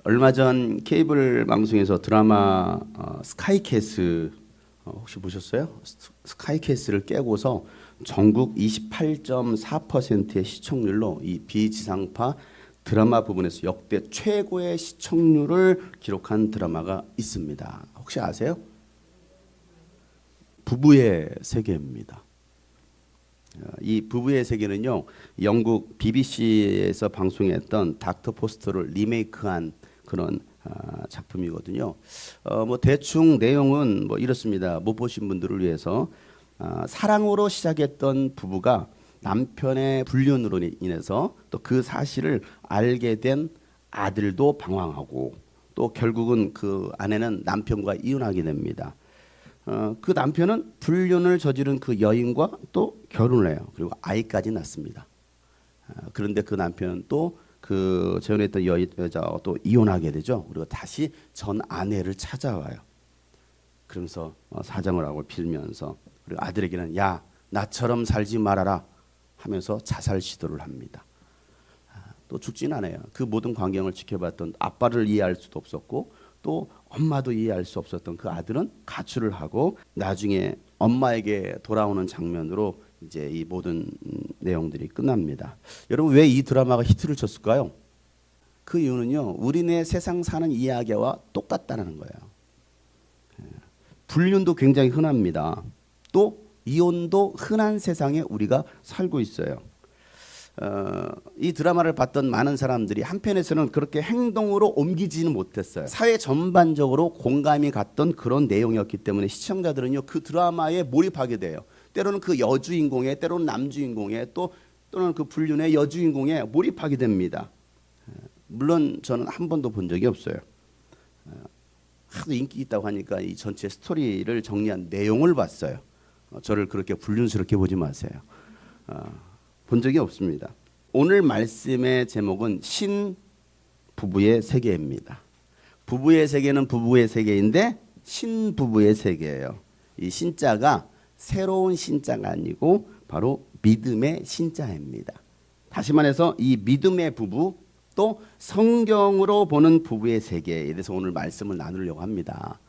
얼마 전 케이블 방송에서 드라마 스카이캐슬 혹시 보셨어요? 스카이캐슬을 깨고서 전국 28.4%의 시청률로 이 비지상파 드라마 부분에서 역대 최고의 시청률을 기록한 드라마가 있습니다. 혹시 아세요? 부부의 세계입니다. 이 부부의 세계는요, 영국 BBC에서 방송했던 닥터 포스터를 리메이크한 그런 작품이거든요. 뭐 대충 내용은 뭐 이렇습니다. 못 보신 분들을 위해서 사랑으로 시작했던 부부가 남편의 불륜으로 인해서 또 그 사실을 알게 된 아들도 방황하고 또 결국은 그 아내는 남편과 이혼하게 됩니다. 그 남편은 불륜을 저지른 그 여인과 또 결혼을 해요. 그리고 아이까지 낳습니다. 그런데 그 남편은 또 그 재혼했던 여자와 또 이혼하게 되죠. 그리고 다시 전 아내를 찾아와요. 그러면서 사정을 하고 빌면서, 그리고 아들에게는 야, 나처럼 살지 말아라 하면서 자살 시도를 합니다. 또 죽진 않아요. 그 모든 광경을 지켜봤던 아빠를 이해할 수도 없었고 또 엄마도 이해할 수 없었던 그 아들은 가출을 하고 나중에 엄마에게 돌아오는 장면으로 이제 이 모든 내용들이 끝납니다. 여러분, 왜 이 드라마가 히트를 쳤을까요? 그 이유는요, 우리네 세상 사는 이야기와 똑같다는 거예요. 불륜도 굉장히 흔합니다. 또 이혼도 흔한 세상에 우리가 살고 있어요. 이 드라마를 봤던 많은 사람들이 한편에서는 그렇게 행동으로 옮기지는 못했어요. 사회 전반적으로 공감이 갔던 그런 내용이었기 때문에 시청자들은요, 그 드라마에 몰입하게 돼요. 때로는 그 여주인공에, 때로는 남주인공에, 또는 그 불륜의 여주인공에 몰입하게 됩니다. 물론 저는 한 번도 본 적이 없어요. 하도 인기 있다고 하니까 이 전체 스토리를 정리한 내용을 봤어요. 저를 그렇게 불륜스럽게 보지 마세요. 본 적이 없습니다. 오늘 말씀의 제목은 신부부의 세계입니다. 부부의 세계는 부부의 세계인데 신부부의 세계예요. 이 신자가 새로운 신자가 아니고 바로 믿음의 신자입니다. 다시 말해서 이 믿음의 부부, 또 성경으로 보는 부부의 세계에 대해서 오늘 말씀을 나누려고 합니다.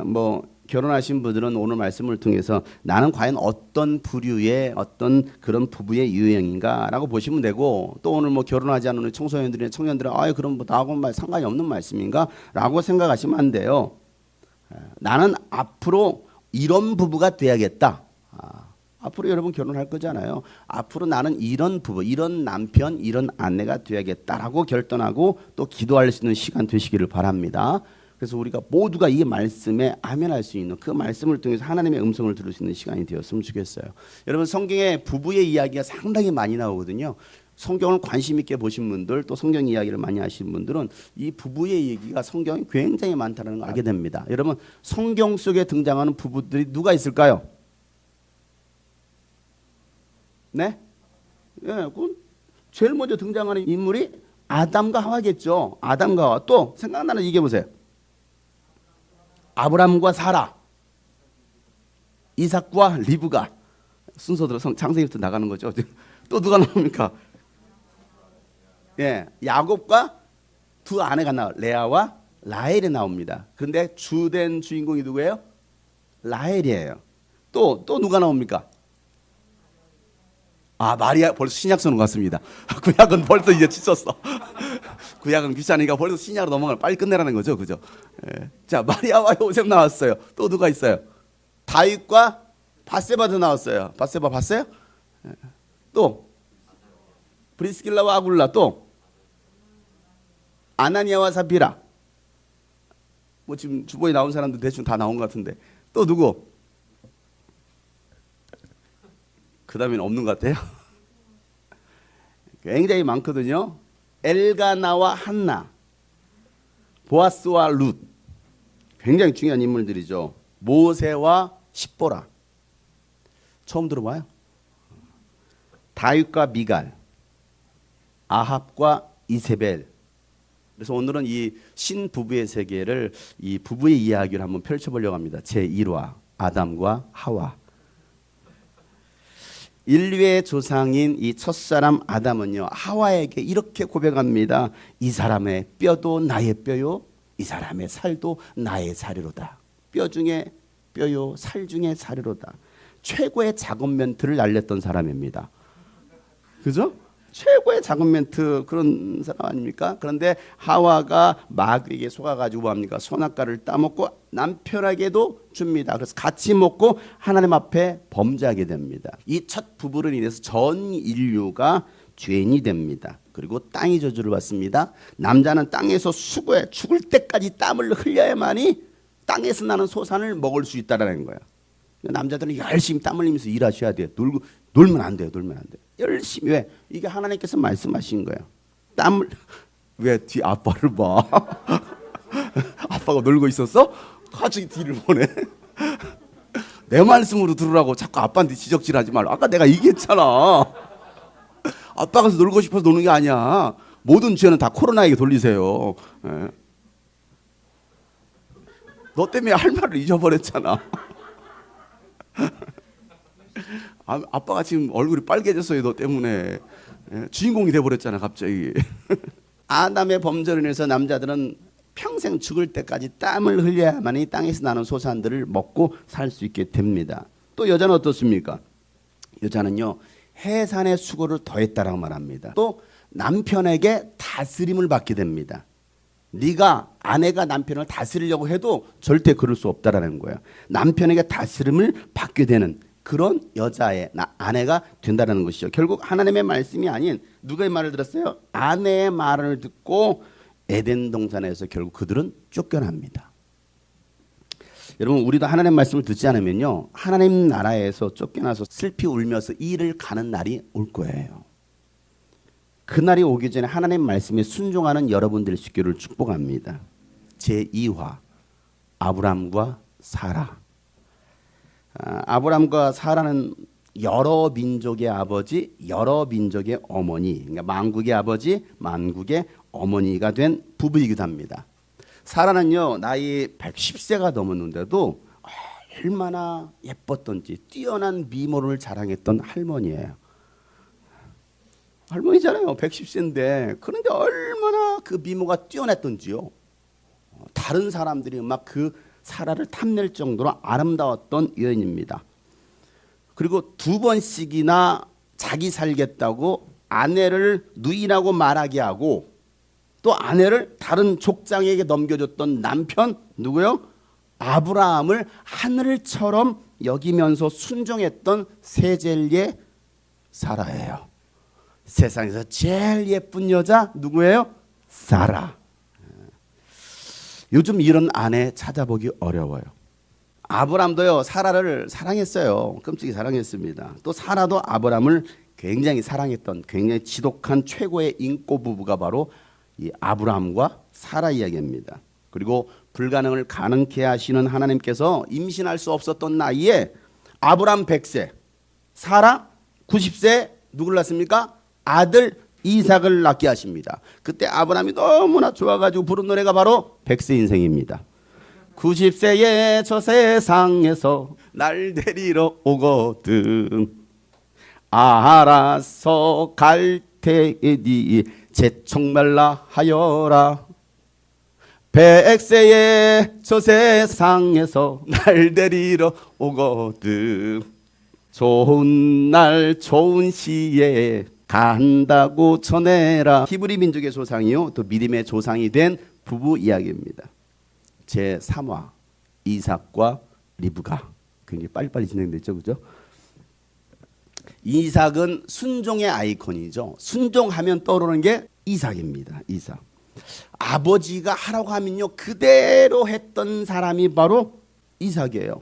뭐 결혼하신 분들은 오늘 말씀을 통해서 나는 과연 어떤 부류의 어떤 그런 부부의 유형인가라고 보시면 되고, 또 오늘 뭐 결혼하지 않은 우리 청소년들이나 청년들은 그럼 뭐 나하고는 상관이 없는 말씀인가라고 생각하시면 안 돼요. 나는 앞으로 이런 부부가 돼야겠다. 앞으로 여러분 결혼할 거잖아요. 앞으로 나는 이런 부부, 이런 남편, 이런 아내가 돼야겠다라고 결단하고 또 기도할 수 있는 시간 되시기를 바랍니다. 그래서 우리가 모두가 이 말씀에 아멘할 수 있는, 그 말씀을 통해서 하나님의 음성을 들을 수 있는 시간이 되었으면 좋겠어요. 여러분, 성경에 부부의 이야기가 상당히 많이 나오거든요. 성경을 관심 있게 보신 분들, 또 성경 이야기를 많이 하신 분들은 이 부부의 얘기가 성경에 굉장히 많다는 걸 알게 됩니다. 여러분, 성경 속에 등장하는 부부들이 누가 있을까요? 네? 예, 그 제일 먼저 등장하는 인물이 아담과 하와겠죠. 아담과 하와. 또 생각나는 이게 보세요. 아브람과 사라, 이삭과 리브가. 순서대로 창세기부터 나가는 거죠. 또 누가 나옵니까? 예, 야곱과 두 아내가 나와, 레아와 라헬이 나옵니다. 그런데 주된 주인공이 누구예요? 라헬이에요. 또 누가 나옵니까? 마리아. 벌써 신약 쓰는 것 같습니다. 구약은 벌써 이제 지쳤어. 구약은 귀찮으니까 벌써 신약으로 넘어가면 빨리 끝내라는 거죠, 그죠? 예. 자, 마리아와 요셉 나왔어요. 또 누가 있어요? 다윗과 바세바도 나왔어요. 바세바 봤어요? 예. 또 브리스길라와 아굴라, 또 아나니아와 사피라. 뭐 지금 주보에 나온 사람들 대충 다 나온 것 같은데 또 누구? 그 다음에는 없는 것 같아요. 굉장히 많거든요. 엘가나와 한나, 보아스와 룻, 굉장히 중요한 인물들이죠. 모세와 십보라, 처음 들어봐요. 다윗과 미갈, 아합과 이세벨. 그래서 오늘은 이 신부부의 세계를, 이 부부의 이야기를 한번 펼쳐보려고 합니다. 제1화 아담과 하와. 인류의 조상인 이 첫사람 아담은요, 하와에게 이렇게 고백합니다. 이 사람의 뼈도 나의 뼈요, 이 사람의 살도 나의 살이로다. 뼈 중에 뼈요, 살 중에 살이로다. 최고의 작은 멘트를 날렸던 사람입니다. 그죠? 최고의 작은 멘트, 그런 사람 아닙니까? 그런데 하와가 마귀에게 속아가지고 뭐합니까? 선악과를 따먹고 남편에게도 줍니다. 그래서 같이 먹고 하나님 앞에 범죄하게 됩니다. 이 첫 부부로 인해서 전 인류가 죄인이 됩니다. 그리고 땅이 저주를 받습니다. 남자는 땅에서 수고해 죽을 때까지 땀을 흘려야만이 땅에서 나는 소산을 먹을 수 있다라는 거야. 남자들은 열심히 땀 흘리면서 일하셔야 돼요. 놀면 안 돼요. 놀면 안 돼요. 열심히. 왜? 이게 하나님께서 말씀하신 거예요. 땀을 왜 뒤 아빠를 봐? 아빠가 놀고 있었어? 갑자기 뒤를 보네. 내 말씀으로 들으라고 자꾸 아빠한테 지적질하지 말라. 아까 내가 얘기했잖아. 아빠가 놀고 싶어서 노는 게 아니야. 모든 죄는 다 코로나에게 돌리세요. 예. 너 때문에 할 말을 잊어버렸잖아. 아빠가 지금 얼굴이 빨개졌어요. 너 때문에. 주인공이 돼버렸잖아 갑자기. 아담의 범죄로 인해서 남자들은 평생 죽을 때까지 땀을 흘려야만이 땅에서 나는 소산들을 먹고 살 수 있게 됩니다. 또 여자는 어떻습니까? 여자는요, 해산의 수고를 더했다라고 말합니다. 또 남편에게 다스림을 받게 됩니다. 네가 아내가 남편을 다스리려고 해도 절대 그럴 수 없다라는 거예요. 남편에게 다스림을 받게 되는 그런 여자의 아내가 된다는 것이죠. 결국 하나님의 말씀이 아닌 누구의 말을 들었어요? 아내의 말을 듣고 에덴 동산에서 결국 그들은 쫓겨납니다. 여러분, 우리도 하나님의 말씀을 듣지 않으면요, 하나님 나라에서 쫓겨나서 슬피 울면서 일을 가는 날이 올 거예요. 그날이 오기 전에 하나님 말씀에 순종하는 여러분들 수 있기를 축복합니다. 제2화 아브람과 사라. 아브람과 사라는 여러 민족의 아버지, 여러 민족의 어머니, 그러니까 만국의 아버지, 만국의 어머니가 된 부부이기도 합니다. 사라는요, 나이 110세가 넘었는데도 얼마나 예뻤던지 뛰어난 미모를 자랑했던 할머니예요. 할머니잖아요. 110세인데. 그런데 얼마나 그 미모가 뛰어났던지요. 다른 사람들이 막 그 사라를 탐낼 정도로 아름다웠던 여인입니다. 그리고 2번씩이나 자기 살겠다고 아내를 누이라고 말하게 하고 또 아내를 다른 족장에게 넘겨줬던 남편 누구요? 아브라함을 하늘처럼 여기면서 순종했던 세젤리의 사라예요. 세상에서 제일 예쁜 여자 누구예요? 사라. 요즘 이런 아내 찾아보기 어려워요. 아브람도요, 사라를 사랑했어요. 끔찍이 사랑했습니다. 또 사라도 아브람을 굉장히 사랑했던 굉장히 지독한 최고의 인꼬 부부가 바로 이 아브람과 사라 이야기입니다. 그리고 불가능을 가능케 하시는 하나님께서 임신할 수 없었던 나이에 아브람 100세, 사라 90세 누굴 낳습니까? 아들 이삭을 낳게 하십니다. 그때 아브람이 너무나 좋아가지고 부른 노래가 바로 100세 인생입니다. 90세에 저 세상에서 날 데리러 오거든 알아서 갈 테니 재촉말라 하여라. 100세에 저 세상에서 날 데리러 오거든 좋은 날 좋은 시에 간다고 전해라. 히브리 민족의 조상이요 또 믿음의 조상이 된 부부 이야기입니다. 제3화 이삭과 리브가. 굉장히 빨리빨리 진행됐죠, 그죠? 이삭은 순종의 아이콘이죠. 순종하면 떠오르는 게 이삭입니다. 이삭. 아버지가 하라고 하면요 그대로 했던 사람이 바로 이삭이에요.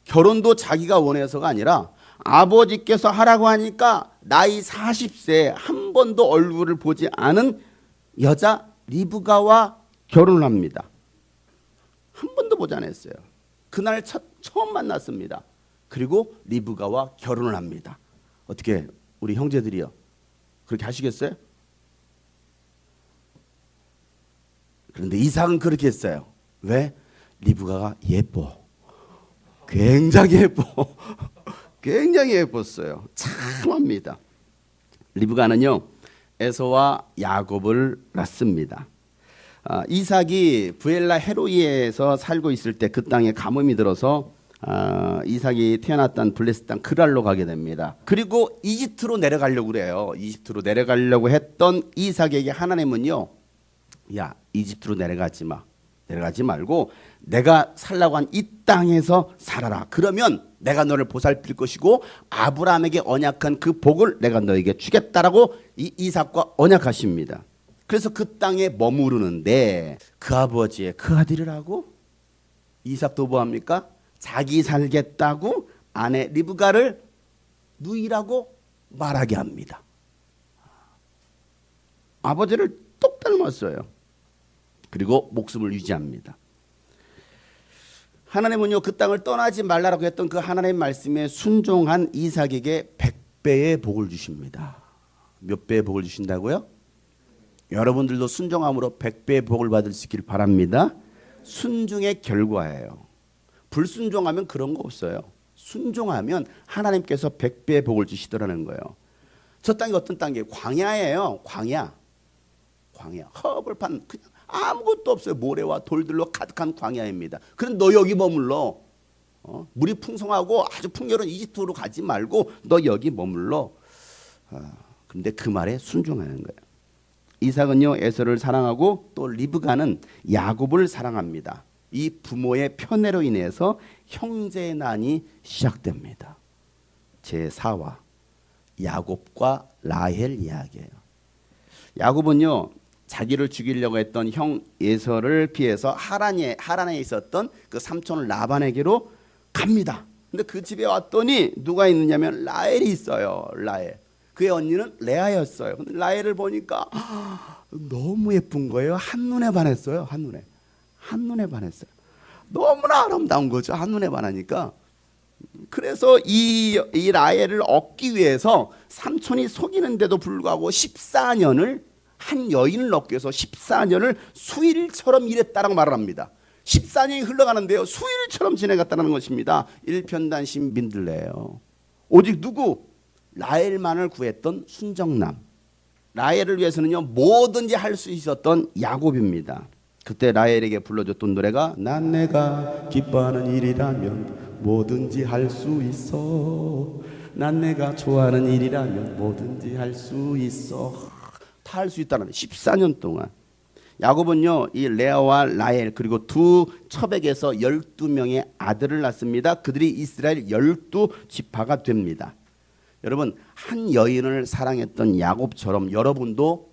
결혼도 자기가 원해서가 아니라 아버지께서 하라고 하니까 나이 40세 한 번도 얼굴을 보지 않은 여자 리브가와 결혼을 합니다. 한 번도 보지 않았어요. 그날 처음 만났습니다. 그리고 리브가와 결혼을 합니다. 어떻게 우리 형제들이요 그렇게 하시겠어요? 그런데 이삭은 그렇게 했어요. 왜? 리브가가 예뻐. 굉장히 예뻐. 굉장히 예뻤어요. 참합니다. 리브가는요 에서와 야곱을 낳습니다. 이삭이 부엘라 헤로이에서 살고 있을 때 그 땅에 가뭄이 들어서 이삭이 태어났던 블레스 땅 그랄로 가게 됩니다. 그리고 이집트로 내려가려고 그래요. 이집트로 내려가려고 했던 이삭에게 하나님은요, 야 이집트로 내려가지 마. 내려가지 말고 내가 살라고 한 이 땅에서 살아라. 그러면 내가 너를 보살필 것이고 아브라함에게 언약한 그 복을 내가 너에게 주겠다라고 이 이삭과 언약하십니다. 그래서 그 땅에 머무르는데 그 아버지의 그 아들이라고 이삭도 뭐합니까? 자기 살겠다고 아내 리브가를 누이라고 말하게 합니다. 아버지를 똑 닮았어요. 그리고 목숨을 유지합니다. 하나님은요 그 땅을 떠나지 말라라고 했던 그 하나님의 말씀에 순종한 이삭에게 100배의 복을 주십니다. 몇 배의 복을 주신다고요? 여러분들도 순종함으로 100배의 복을 받을 수 있기를 바랍니다. 순종의 결과예요. 불순종하면 그런 거 없어요. 순종하면 하나님께서 100배의 복을 주시더라는 거예요. 저 땅이 어떤 땅이에요? 광야예요. 광야. 허벌판 그냥 아무것도 없어요. 모래와 돌들로 가득한 광야입니다. 그럼 너 여기 머물러. 물이 풍성하고 아주 풍요로운 이집트로 가지 말고 너 여기 머물러. 그런데 그 말에 순종하는 거예요. 이삭은요 에서를 사랑하고 또 리브가는 야곱을 사랑합니다. 이 부모의 편애로 인해서 형제난이 시작됩니다. 제4화 야곱과 라헬 이야기예요. 야곱은요 자기를 죽이려고 했던 형 에서를 피해서 하란에 있었던 그 삼촌 라반에게로 갑니다. 근데 그 집에 왔더니 누가 있느냐면 라헬이 있어요. 라헬. 그의 언니는 레아였어요. 근데 라헬을 보니까 너무 예쁜 거예요. 한눈에 반했어요. 한눈에 반했어요. 너무나 아름다운 거죠. 한눈에 반하니까. 그래서 이 라헬을 얻기 위해서 삼촌이 속이는데도 불구하고 14년을 한 여인을 얻기 위해서 14년을 수일처럼 일했다라고 말을 합니다. 14년이 흘러가는데요. 수일처럼 지내갔다는 것입니다. 일편단심 민들레예요. 오직 누구? 라헬만을 구했던 순정남. 라헬을 위해서는요 뭐든지 할 수 있었던 야곱입니다. 그때 라헬에게 불러줬던 노래가 난 내가 기뻐하는 일이라면 뭐든지 할 수 있어. 난 내가 좋아하는 일이라면 뭐든지 할 수 있어. 다 할 수 있다는 14년 동안. 야곱은요 이 레아와 라헬 그리고 두 첩에게서 12명의 아들을 낳습니다. 그들이 이스라엘 12지파가 됩니다. 여러분 한 여인을 사랑했던 야곱처럼 여러분도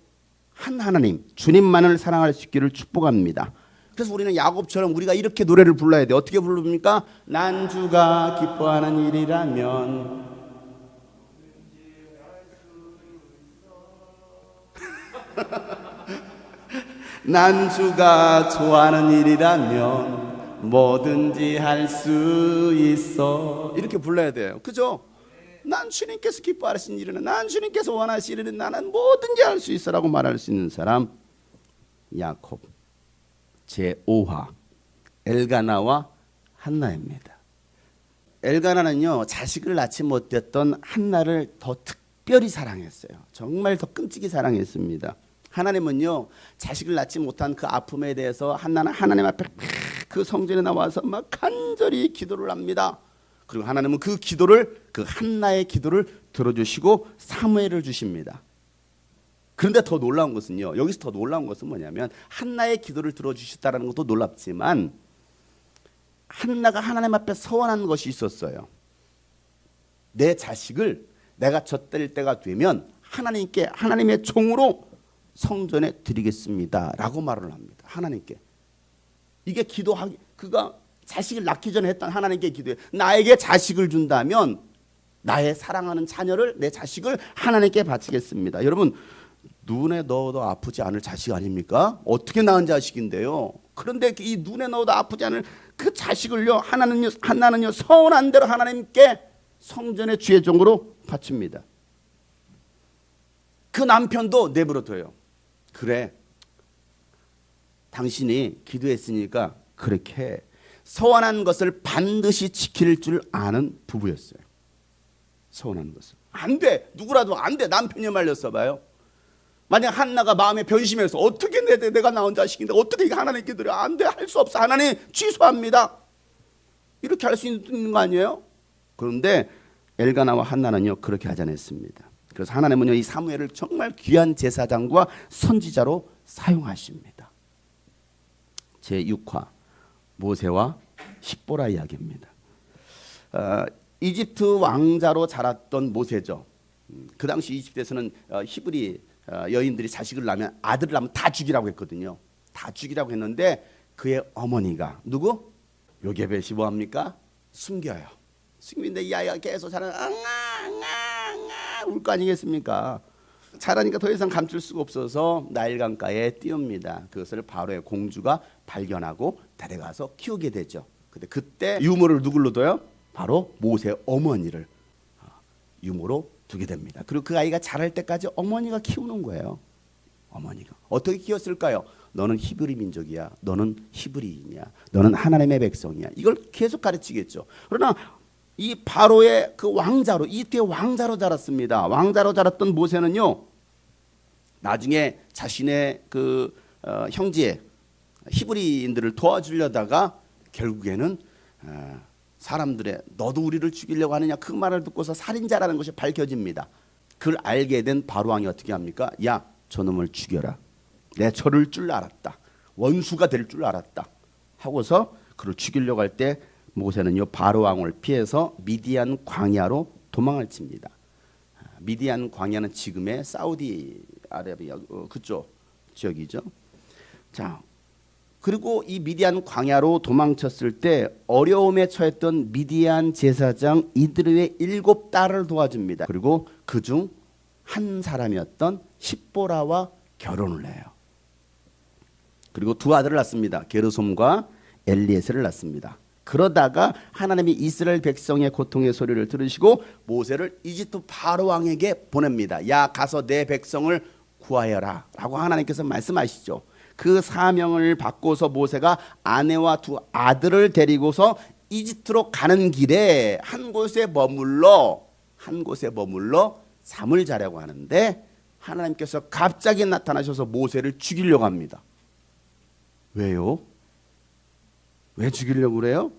한 하나님 주님만을 사랑할 수 있기를 축복합니다. 그래서 우리는 야곱처럼 우리가 이렇게 노래를 불러야 돼요. 어떻게 부릅니까? 난 주가 기뻐하는 일이라면 난 주가 좋아하는 일이라면 뭐든지 할 수 있어. 이렇게 불러야 돼요. 그죠? 난 주님께서 기뻐하시는 일은 난 주님께서 원하시는 일은 나는 뭐든지 할 수 있어라고 말할 수 있는 사람 야곱. 제5화 엘가나와 한나입니다. 엘가나는요 자식을 낳지 못했던 한나를 더 특별히 사랑했어요. 정말 더 끔찍이 사랑했습니다. 하나님은요 자식을 낳지 못한 그 아픔에 대해서 한나는 하나님 앞에 그 성전에 나와서 막 간절히 기도를 합니다. 그리고 하나님은 그 기도를 그 한나의 기도를 들어주시고 사무엘을 주십니다. 그런데 더 놀라운 것은요 여기서 더 놀라운 것은 뭐냐면 한나의 기도를 들어주셨다는 것도 놀랍지만 한나가 하나님 앞에 서원한 것이 있었어요. 내 자식을 내가 젖될 때가 되면 하나님께 하나님의 종으로 성전에 드리겠습니다 라고 말을 합니다. 하나님께. 이게 기도하기 그가 자식을 낳기 전에 했던 하나님께 기도해. 나에게 자식을 준다면 나의 사랑하는 자녀를 내 자식을 하나님께 바치겠습니다. 여러분 눈에 넣어도 아프지 않을 자식 아닙니까? 어떻게 낳은 자식인데요. 그런데 이 눈에 넣어도 아프지 않을 그 자식을요 한나는요 서운한 대로 하나님께 성전의 주의 종으로 바칩니다. 그 남편도 내버려둬요. 그래 당신이 기도했으니까 그렇게 서원한 것을 반드시 지킬 줄 아는 부부였어요. 서운한 것을. 안 돼. 누구라도 안 돼. 남편이 말렸어 봐요. 만약 한나가 마음에 변심해서 어떻게 내가 낳은 자식인데 어떻게 이게 하나님께 드려. 안 돼. 할 수 없어. 하나님 취소합니다. 이렇게 할 수 있는 거 아니에요? 그런데 엘가나와 한나는요 그렇게 하지 않았습니다. 그래서 하나님은요 이 사무엘을 정말 귀한 제사장과 선지자로 사용하십니다. 제6화 모세와 십보라 이야기입니다. 이집트 왕자로 자랐던 모세죠. 그 당시 이집트에서는 히브리 여인들이 자식을 낳으면 아들을 낳으면 다 죽이라고 했거든요. 다 죽이라고 했는데 그의 어머니가 누구? 요게벳이 뭐합니까? 숨겨요. 숨기는데 이 아이가 계속 자라니까 울 거 아니겠습니까? 자라니까 더 이상 감출 수가 없어서 나일강가에 띄웁니다. 그것을 바로의 공주가 발견하고 데려가서 키우게 되죠. 근데 그때 유모를 누굴로 둬요? 바로 모세 어머니를 유모로 두게 됩니다. 그리고 그 아이가 자랄 때까지 어머니가 키우는 거예요. 어머니가 어떻게 키웠을까요? 너는 히브리 민족이야. 너는 히브리인이야. 너는 하나님의 백성이야. 이걸 계속 가르치겠죠. 그러나 이 바로의 그 왕자로 이때의 왕자로 자랐습니다. 왕자로 자랐던 모세는요. 나중에 자신의 그 형제 히브리인들을 도와주려다가 결국에는 사람들의 너도 우리를 죽이려고 하느냐 그 말을 듣고서 살인자라는 것이 밝혀집니다. 그걸 알게 된 바로 왕이 어떻게 합니까? 야, 저놈을 죽여라. 내 저를 줄 알았다. 원수가 될 줄 알았다. 하고서 그를 죽이려고 할 때 모세는요 바로 왕을 피해서 미디안 광야로 도망을 칩니다. 미디안 광야는 지금의 사우디 아라비아 그쪽 지역이죠. 자, 그리고 이 미디안 광야로 도망쳤을 때 어려움에 처했던 미디안 제사장 이드르의 7딸을 도와줍니다. 그리고 그중 한 사람이었던 십보라와 결혼을 해요. 그리고 두 아들을 낳습니다. 게르솜과 엘리에셀을 낳습니다. 그러다가 하나님이 이스라엘 백성의 고통의 소리를 들으시고 모세를 이집트 바로 왕에게 보냅니다. 야, 가서 내 백성을 구하여라 라고 하나님께서 말씀하시죠. 그 사명을 받고서 모세가 아내와 두 아들을 데리고서 이집트로 가는 길에 한 곳에 머물러 잠을 자려고 하는데 하나님께서 갑자기 나타나셔서 모세를 죽이려고 합니다. 왜요? 왜 죽이려고 그래요?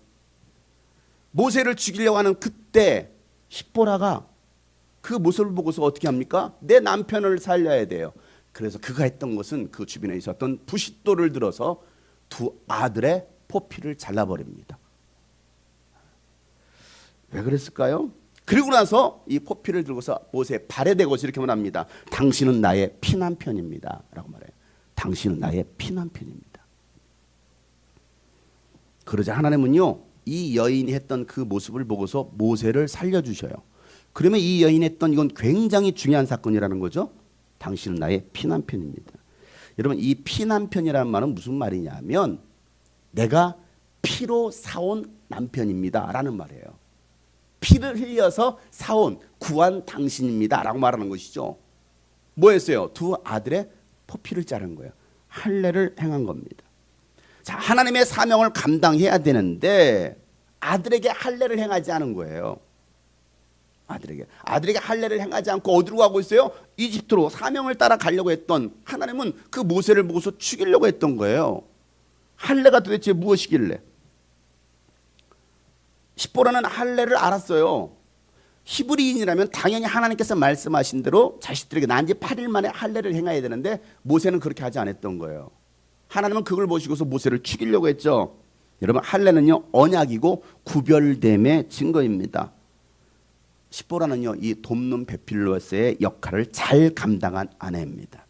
모세를 죽이려고 하는 그때 십보라가 그 모습을 보고서 어떻게 합니까? 내 남편을 살려야 돼요. 그래서 그가 했던 것은 그 주변에 있었던 부싯돌을 들어서 두 아들의 포피를 잘라버립니다. 왜 그랬을까요? 그리고 나서 이 포피를 들고서 모세의 발에 대고서 이렇게 말합니다. 당신은 나의 피난편입니다 라고 말해요. 당신은 나의 피난편입니다. 그러자 하나님은요 이 여인이 했던 그 모습을 보고서 모세를 살려주셔요. 그러면 이 여인이 했던 이건 굉장히 중요한 사건이라는 거죠. 당신은 나의 피난편입니다. 여러분 이 피난편이라는 말은 무슨 말이냐면 내가 피로 사온 남편입니다 라는 말이에요. 피를 흘려서 사온 구한 당신입니다 라고 말하는 것이죠. 뭐 했어요? 두 아들의 포피를 자른 거예요. 할례를 행한 겁니다. 자, 하나님의 사명을 감당해야 되는데 아들에게 할례를 행하지 않은 거예요. 아들에게 할례를 행하지 않고 어디로 가고 있어요? 이집트로 사명을 따라 가려고 했던 하나님은 그 모세를 보고서 죽이려고 했던 거예요. 할례가 도대체 무엇이길래? 십보라는 할례를 알았어요. 히브리인이라면 당연히 하나님께서 말씀하신 대로 자식들에게 난 지 8일 만에 할례를 행해야 되는데 모세는 그렇게 하지 않았던 거예요. 하나님은 그걸 보시고서 모세를 죽이려고 했죠. 여러분 할례는요 언약이고 구별됨의 증거입니다. 십보라는요 이 돕는 베필로스의 역할을 잘 감당한 아내입니다.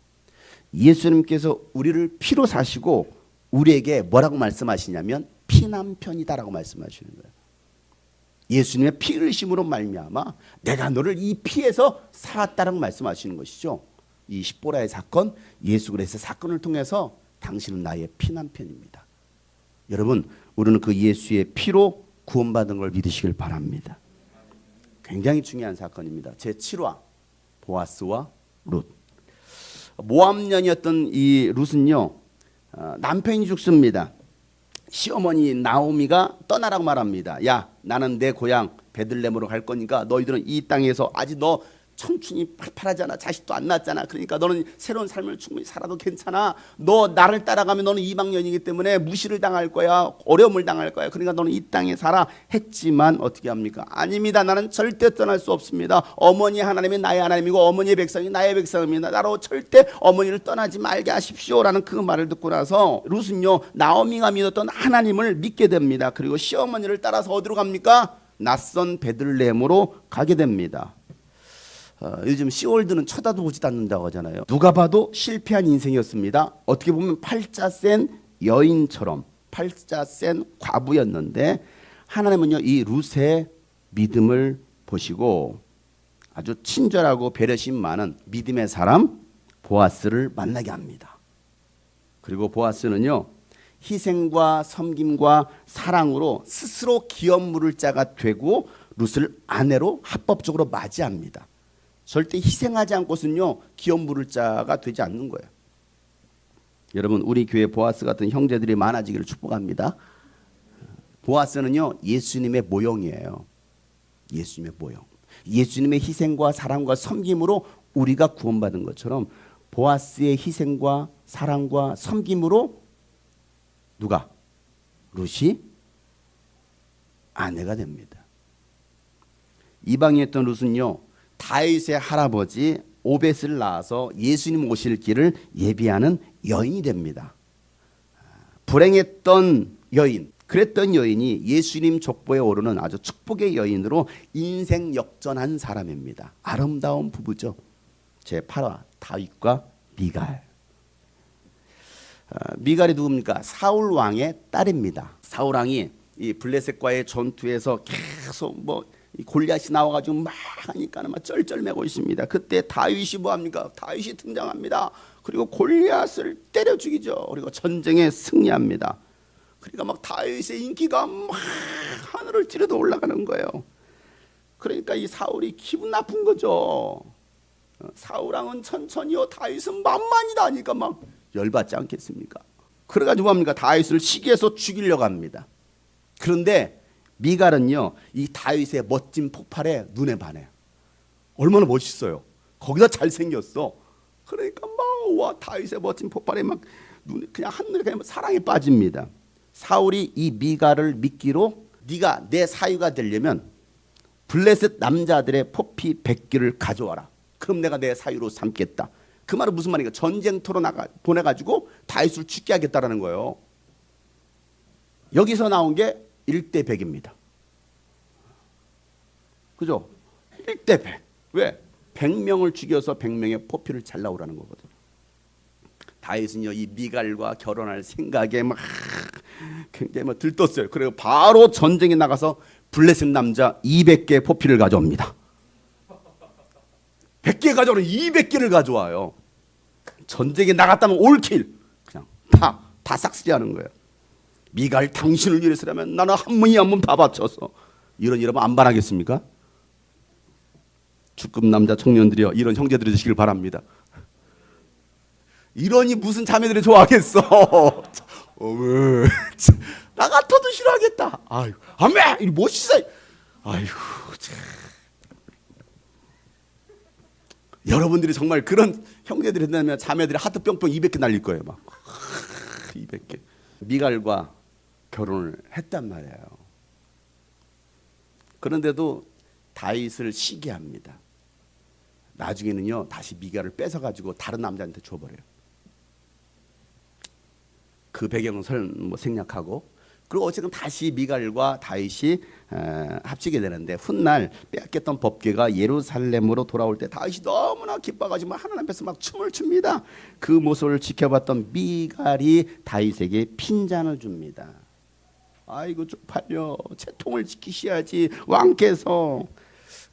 예수님께서 우리를 피로 사시고 우리에게 뭐라고 말씀하시냐면 피난편이다라고 말씀하시는 거예요. 예수님의 피 흘리심으로 말미암아 내가 너를 이 피에서 살았다라고 말씀하시는 것이죠. 이 십보라의 사건, 예수 그리스도의 사건을 통해서 당신은 나의 피난편입니다. 여러분 우리는 그 예수의 피로 구원받은 걸 믿으시길 바랍니다. 굉장히 중요한 사건입니다. 제7화 보아스와 룻. 모압년이었던 이 룻은요 남편이 죽습니다. 시어머니 나오미가 떠나라고 말합니다. 야 나는 내 고향 베들레헴으로 갈 거니까 너희들은 이 땅에서 아직 너 청춘이 팔팔하잖아. 자식도 안 낳았잖아. 그러니까 너는 새로운 삶을 충분히 살아도 괜찮아. 너 나를 따라가면 너는 이방 여인이기 때문에 무시를 당할 거야. 어려움을 당할 거야. 그러니까 너는 이 땅에 살아 했지만 어떻게 합니까? 아닙니다. 나는 절대 떠날 수 없습니다. 어머니 하나님이 나의 하나님이고 어머니의 백성이 나의 백성입니다. 나로 절대 어머니를 떠나지 말게 하십시오라는 그 말을 듣고 나서 룻은요, 나오미가 믿었던 하나님을 믿게 됩니다. 그리고 시어머니를 따라서 어디로 갑니까? 낯선 베들레헴으로 가게 됩니다. 요즘 시월드는 쳐다도 보지도 않는다고 하잖아요. 누가 봐도 실패한 인생이었습니다. 어떻게 보면 팔자 센 여인처럼, 팔자 센 과부였는데 하나님은요, 이 룻의 믿음을 보시고 아주 친절하고 배려심 많은 믿음의 사람 보아스를 만나게 합니다. 그리고 보아스는요, 희생과 섬김과 사랑으로 스스로 기업 물을 자가 되고 룻을 아내로 합법적으로 맞이합니다. 절대 희생하지 않고선요, 기업 물을 자가 되지 않는 거예요. 여러분, 우리 교회 보아스 같은 형제들이 많아지기를 축복합니다. 보아스는요, 예수님의 모형이에요. 예수님의 모형. 예수님의 희생과 사랑과 섬김으로 우리가 구원받은 것처럼 보아스의 희생과 사랑과 섬김으로 누가? 룻이 아내가 됩니다. 이방이었던 룻은요, 다윗의 할아버지 오벳을 낳아서 예수님 오실 길을 예비하는 여인이 됩니다. 불행했던 여인, 그랬던 여인이 예수님 족보에 오르는 아주 축복의 여인으로 인생 역전한 사람입니다. 아름다운 부부죠. 제8화 다윗과 미갈. 미갈이 누굽니까? 사울 왕의 딸입니다. 사울 왕이 이 블레셋과의 전투에서 계속 골리앗이 나와가지고 막 하니까는 막 쩔쩔매고 있습니다. 그때 다윗이 뭐합니까? 다윗이 등장합니다. 그리고 골리앗을 때려 죽이죠. 그리고 전쟁에 승리합니다. 그러니까 막 다윗의 인기가 막 하늘을 찌르도 올라가는 거예요. 그러니까 이 사울이 기분 나쁜 거죠. 사울왕은 천천히요, 다윗은 만만이다 하니까 막 열받지 않겠습니까? 그래가지고 뭐합니까? 다윗을 시기해서 죽이려고 합니다. 그런데 미갈은요, 이 다윗의 멋진 폭발에 눈에 반해요. 얼마나 멋있어요. 거기다 잘생겼어. 그러니까 와, 다윗의 멋진 폭발에 막 눈에 그냥 한눈에 그냥 사랑에 빠집니다. 사울이 이 미갈을 믿기로 네가 내 사위가 되려면 블레셋 남자들의 포피 100개를 가져와라. 그럼 내가 내 사위로 삼겠다. 그 말은 무슨 말인가? 전쟁터로 보내가지고 다윗을 죽게 하겠다라는 거예요. 여기서 나온 게 1대 100입니다. 그죠? 1대 100. 왜? 100명을 죽여서 100명의 포피를 잘 나오라는 거거든요. 다윗은요, 이 미갈과 결혼할 생각에 막 굉장히 들떴어요. 그리고 바로 전쟁에 나가서 블레셋 남자 200개 포피를 가져옵니다. 100개 가져오는 200개를 가져와요. 전쟁에 나갔다면 올킬. 그냥 다 싹쓸이하는 거예요. 미갈 당신을 위해서라면 나는 한 문이 한 문 다 바쳐서. 이러면 안 반하겠습니까? 주급 남자 청년들이여, 이런 형제들이 되시길 바랍니다. 이러니 무슨 자매들이 좋아하겠어. 왜? 나 같아도 싫어하겠다. 아유, 아메, 이 멋있어. 아이고, 참. 여러분들이 정말 그런 형제들이 된다면 자매들이 하트 뿅뿅 200개 날릴 거예요. 막 200개. 미갈과 결혼을 했단 말이에요. 그런데도 다윗을 시기합니다. 나중에는요, 다시 미갈을 뺏어가지고 다른 남자한테 줘버려요. 그 배경을 생략하고, 그리고 어쨌든 다시 미갈과 다윗이 합치게 되는데, 훗날 빼앗겼던 법궤가 예루살렘으로 돌아올 때 다윗이 너무나 기뻐가지고 하나님 앞에서 막 춤을 춥니다. 그 모습을 지켜봤던 미갈이 다윗에게 핀잔을 줍니다. 아이고 쪽팔려, 채통을 지키셔야지 왕께서.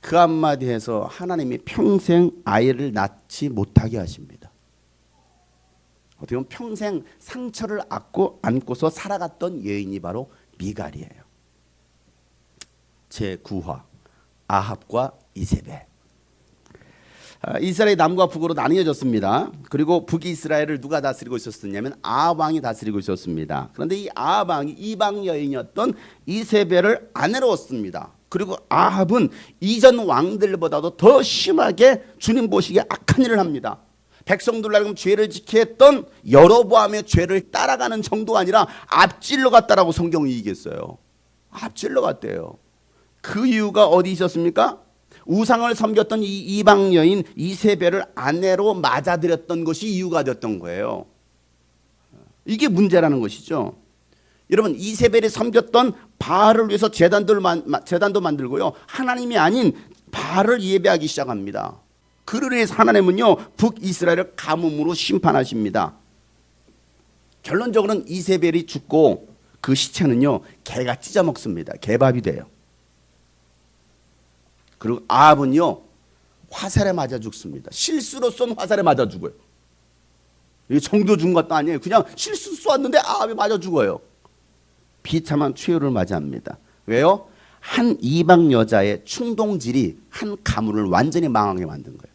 그 한마디에서 하나님이 평생 아이를 낳지 못하게 하십니다. 어떻게 보면 평생 상처를 안고서 살아갔던 여인이 바로 미갈이에요. 제9화 아합과 이세벨. 이스라엘이 남과 북으로 나뉘어졌습니다. 그리고 북이스라엘을 누가 다스리고 있었냐면 아합 왕이 다스리고 있었습니다. 그런데 이 아합 왕이 이방 여인이었던 이세벨을 아내로 얻습니다. 그리고 아합은 이전 왕들보다도 더 심하게 주님 보시기에 악한 일을 합니다. 백성들 나름 죄를 지키게 했던 여로보암의 죄를 따라가는 정도가 아니라 앞질러 갔다라고 성경이 얘기했어요. 앞질러 갔대요. 그 이유가 어디 있었습니까? 우상을 섬겼던 이 이방 여인 이세벨을 아내로 맞아들였던 것이 이유가 됐던 거예요. 이게 문제라는 것이죠. 여러분, 이세벨이 섬겼던 바알을 위해서 제단도 만들고요, 하나님이 아닌 바알을 예배하기 시작합니다. 그를 위해서 하나님은요 북이스라엘을 가뭄으로 심판하십니다. 결론적으로는 이세벨이 죽고 그 시체는요 개가 찢어먹습니다. 개밥이 돼요. 그리고 아합은요 화살에 맞아 죽습니다. 실수로 쏜 화살에 맞아 죽어요. 이게 정도 준 것도 아니에요. 그냥 실수 쏘았는데 아합이 맞아 죽어요. 비참한 최후를 맞이합니다. 왜요? 한 이방 여자의 충동질이 한 가문을 완전히 망하게 만든 거예요.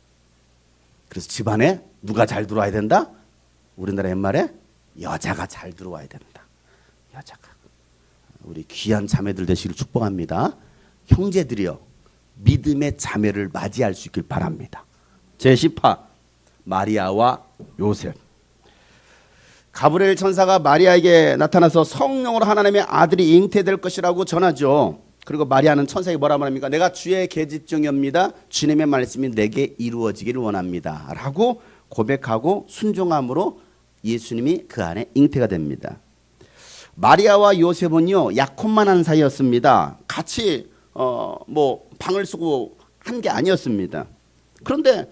그래서 집안에 누가 잘 들어와야 된다? 우리나라 옛말에 여자가 잘 들어와야 된다. 여자가. 우리 귀한 자매들 되시기를 축복합니다. 형제들이여, 믿음의 자매를 맞이할 수 있길 바랍니다. 제10화 마리아와 요셉. 가브리엘 천사가 마리아에게 나타나서 성령으로 하나님의 아들이 잉태될 것이라고 전하죠. 그리고 마리아는 천사에게 뭐라 말합니까? 내가 주의 계집종이옵니다. 주님의 말씀이 내게 이루어지기를 원합니다. 라고 고백하고 순종함으로 예수님이 그 안에 잉태가 됩니다. 마리아와 요셉은요 약혼만한 사이였습니다. 같이 방을 쓰고 한 게 아니었습니다. 그런데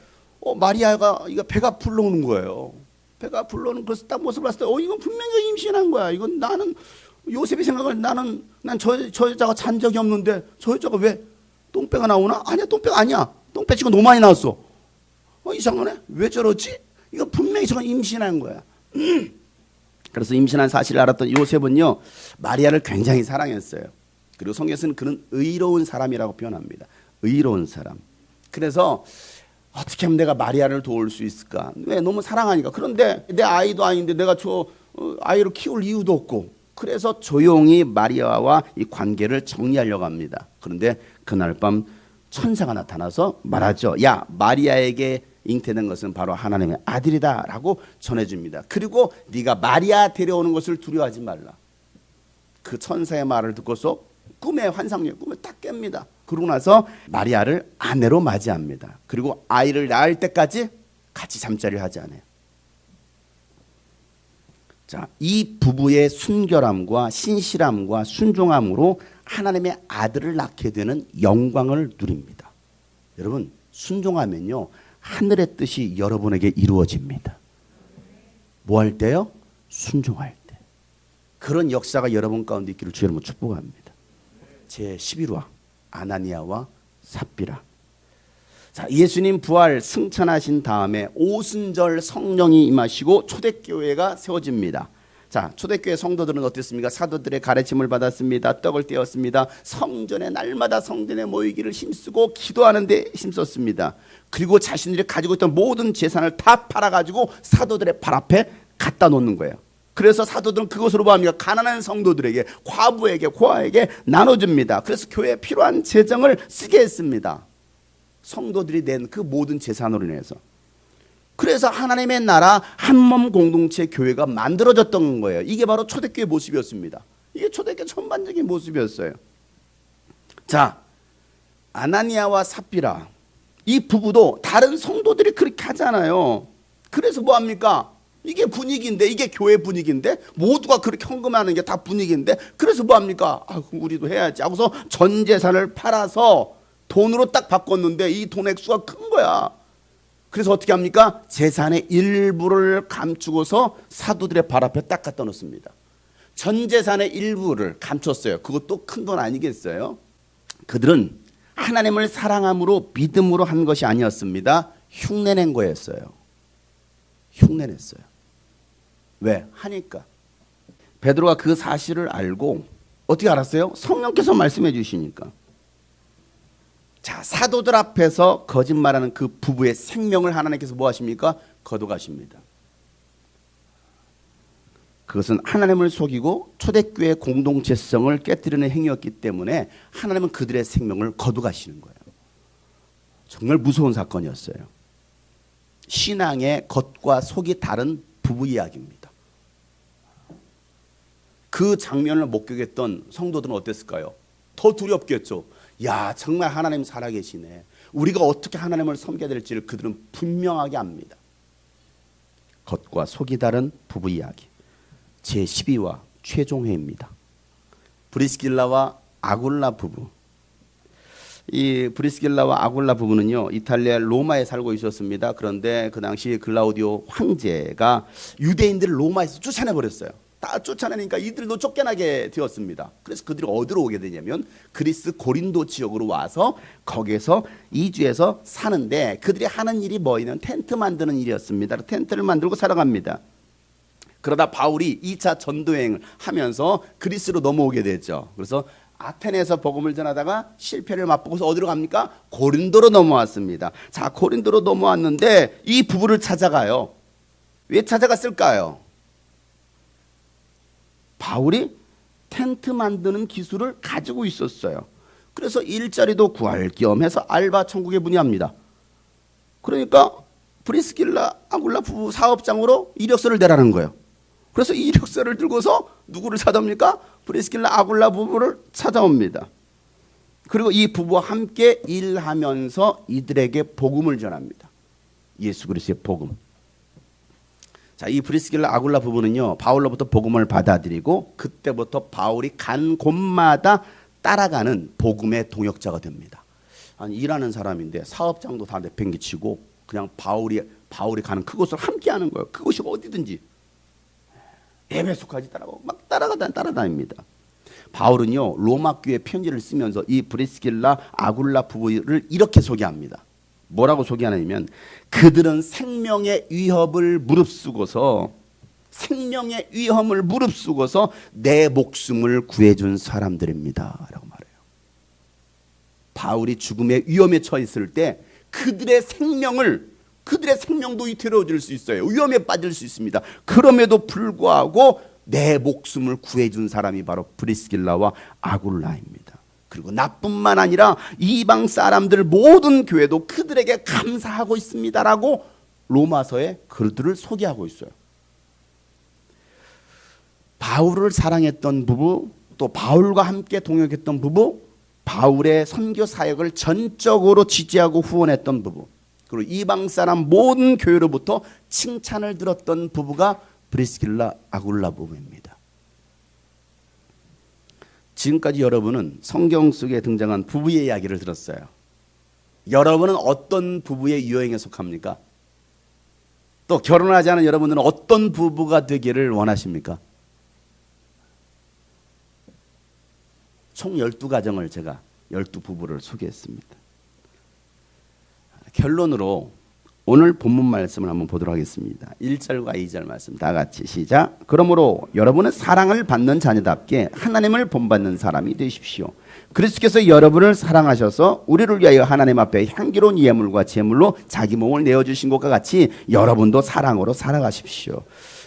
마리아가 이거 배가 불러오는 거예요. 배가 불러오는 그래서 딱 모습을 봤을 때 이건 분명히 임신한 거야. 이건 나는 요셉이 생각을 난 저 여자가 잔 적이 없는데 저 여자가 왜 똥배가 나오나? 아니야, 똥배가 아니야. 똥배 치고 너무 많이 나왔어. 이상하네. 왜 저러지? 이거 분명히 저건 임신한 거야. 그래서 임신한 사실을 알았던 요셉은요 마리아를 굉장히 사랑했어요. 그리고 성경에서는 그는 의로운 사람이라고 표현합니다. 의로운 사람. 그래서 어떻게 하면 내가 마리아를 도울 수 있을까? 왜? 너무 사랑하니까. 그런데 내 아이도 아닌데 내가 저 아이를 키울 이유도 없고. 그래서 조용히 마리아와 이 관계를 정리하려고 합니다. 그런데 그날 밤 천사가 나타나서 말하죠. 야, 마리아에게 잉태된 것은 바로 하나님의 아들이다 라고 전해줍니다. 그리고 네가 마리아 데려오는 것을 두려워하지 말라. 그 천사의 말을 듣고서 꿈에 딱 깹니다. 그러고 나서 마리아를 아내로 맞이합니다. 그리고 아이를 낳을 때까지 같이 잠자리를 하지 않아요. 자, 이 부부의 순결함과 신실함과 순종함으로 하나님의 아들을 낳게 되는 영광을 누립니다. 여러분, 순종하면요 하늘의 뜻이 여러분에게 이루어집니다. 뭐 할 때요? 순종할 때. 그런 역사가 여러분 가운데 있기를 주 여러분 축복합니다. 제11화 아나니아와 삽비라. 자, 예수님 부활 승천하신 다음에 오순절 성령이 임하시고 초대교회가 세워집니다. 자, 초대교회 성도들은 어땠습니까? 사도들의 가르침을 받았습니다. 떡을 떼었습니다. 성전에 날마다 성전에 모이기를 힘쓰고 기도하는 데 힘썼습니다. 그리고 자신들이 가지고 있던 모든 재산을 다 팔아가지고 사도들의 발 앞에 갖다 놓는 거예요. 그래서 사도들은 그것으로 뭐합니까? 가난한 성도들에게, 과부에게, 고아에게 나눠줍니다. 그래서 교회에 필요한 재정을 쓰게 했습니다. 성도들이 낸 그 모든 재산으로 인해서. 그래서 하나님의 나라 한몸 공동체 교회가 만들어졌던 거예요. 이게 바로 초대교회 모습이었습니다. 이게 초대교회 전반적인 모습이었어요. 자, 아나니아와 삽비라 이 부부도 다른 성도들이 그렇게 하잖아요. 그래서 뭐합니까? 이게 분위기인데, 이게 교회 분위기인데, 모두가 그렇게 헌금하는 게 다 분위기인데, 그래서 뭐합니까? 우리도 해야지 하고서 전 재산을 팔아서 돈으로 딱 바꿨는데 이 돈 액수가 큰 거야. 그래서 어떻게 합니까? 재산의 일부를 감추고서 사도들의 발 앞에 딱 갖다 놓습니다. 전 재산의 일부를 감췄어요. 그것도 큰 돈 아니겠어요? 그들은 하나님을 사랑함으로 믿음으로 한 것이 아니었습니다. 흉내낸 거였어요. 흉내냈어요. 왜? 하니까. 베드로가 그 사실을 알고 어떻게 알았어요? 성령께서 말씀해 주시니까. 자, 사도들 앞에서 거짓말하는 그 부부의 생명을 하나님께서 뭐 하십니까? 거둬가십니다. 그것은 하나님을 속이고 초대교회 공동체성을 깨뜨리는 행위였기 때문에 하나님은 그들의 생명을 거둬가시는 거예요. 정말 무서운 사건이었어요. 신앙의 겉과 속이 다른 부부 이야기입니다. 그 장면을 목격했던 성도들은 어땠을까요? 더 두렵겠죠. 야, 정말 하나님 살아계시네. 우리가 어떻게 하나님을 섬겨야 될지를 그들은 분명하게 압니다. 겉과 속이 다른 부부 이야기. 제12화 최종 회입니다. 브리스길라와 아굴라 부부. 이 브리스길라와 아굴라 부부는요, 이탈리아 로마에 살고 있었습니다. 그런데 그 당시 글라우디오 황제가 유대인들을 로마에서 쫓아내 버렸어요. 다 쫓아내니까 이들도 쫓겨나게 되었습니다. 그래서 그들이 어디로 오게 되냐면 그리스 고린도 지역으로 와서 거기서 이주해서 사는데, 그들이 하는 일이 뭐냐면 텐트 만드는 일이었습니다. 텐트를 만들고 살아갑니다. 그러다 바울이 2차 전도여행을 하면서 그리스로 넘어오게 되죠. 그래서 아테네에서 복음을 전하다가 실패를 맛보고서 어디로 갑니까? 고린도로 넘어왔습니다. 자, 고린도로 넘어왔는데 이 부부를 찾아가요. 왜 찾아갔을까요? 바울이 텐트 만드는 기술을 가지고 있었어요. 그래서 일자리도 구할 겸 해서 알바 천국에 문의합니다. 그러니까 브리스길라 아굴라 부부 사업장으로 이력서를 내라는 거예요. 그래서 이 이력서를 들고서 누구를 찾아옵니까? 브리스길라 아굴라 부부를 찾아옵니다. 그리고 이 부부와 함께 일하면서 이들에게 복음을 전합니다. 예수 그리스도의 복음. 자, 이 브리스길라 아굴라 부부는요, 바울로부터 복음을 받아들이고 그때부터 바울이 간 곳마다 따라가는 복음의 동역자가 됩니다. 아니, 일하는 사람인데 사업장도 다 내팽개치고 그냥 바울이 가는 그곳을 함께하는 거예요. 그곳이 어디든지. 에베소까지 따라가고 막 따라다닙니다. 바울은요, 로마 교회 편지를 쓰면서 이 브리스길라 아굴라 부부를 이렇게 소개합니다. 뭐라고 소개하냐면, 그들은 생명의 위협을 무릅쓰고서 내 목숨을 구해준 사람들입니다 라고 말해요. 바울이 죽음의 위험에 처했을 때 그들의 생명도 위태로워질 수 있어요. 위험에 빠질 수 있습니다. 그럼에도 불구하고 내 목숨을 구해준 사람이 바로 브리스길라와 아굴라입니다. 그리고 나뿐만 아니라 이방 사람들 모든 교회도 그들에게 감사하고 있습니다라고 로마서에 그들을 소개하고 있어요. 바울을 사랑했던 부부, 또 바울과 함께 동역했던 부부, 바울의 선교 사역을 전적으로 지지하고 후원했던 부부, 그리고 이방 사람 모든 교회로부터 칭찬을 들었던 부부가 브리스길라 아굴라 부부입니다. 지금까지 여러분은 성경 속에 등장한 부부의 이야기를 들었어요. 여러분은 어떤 부부의 유형에 속합니까? 또 결혼하지 않은 여러분들은 어떤 부부가 되기를 원하십니까? 총 12가정을 제가 12부부를 소개했습니다. 결론으로 오늘 본문 말씀을 한번 보도록 하겠습니다. 1절과 2절 말씀 다 같이 시작. 그러므로 여러분은 사랑을 받는 자녀답게 하나님을 본받는 사람이 되십시오. 그리스도께서 여러분을 사랑하셔서 우리를 위하여 하나님 앞에 향기로운 예물과 제물로 자기 몸을 내어주신 것과 같이 여러분도 사랑으로 살아가십시오.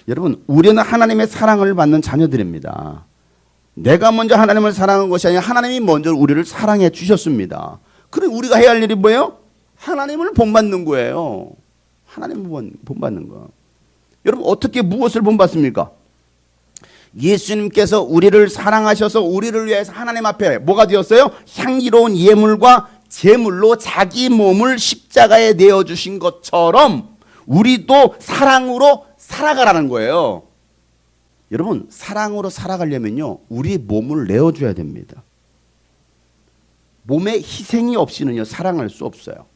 여러분, 우리는 하나님의 사랑을 받는 자녀들입니다. 내가 먼저 하나님을 사랑한 것이 아니라 하나님이 먼저 우리를 사랑해 주셨습니다. 그럼 우리가 해야 할 일이 뭐예요? 하나님을 본받는 거예요. 하나님을 본받는 거. 여러분, 어떻게 무엇을 본받습니까? 예수님께서 우리를 사랑하셔서 우리를 위해서 하나님 앞에 뭐가 되었어요? 향기로운 예물과 제물로 자기 몸을 십자가에 내어주신 것처럼 우리도 사랑으로 살아가라는 거예요. 여러분, 사랑으로 살아가려면요, 우리 몸을 내어줘야 됩니다. 몸에 희생이 없이는요, 사랑할 수 없어요.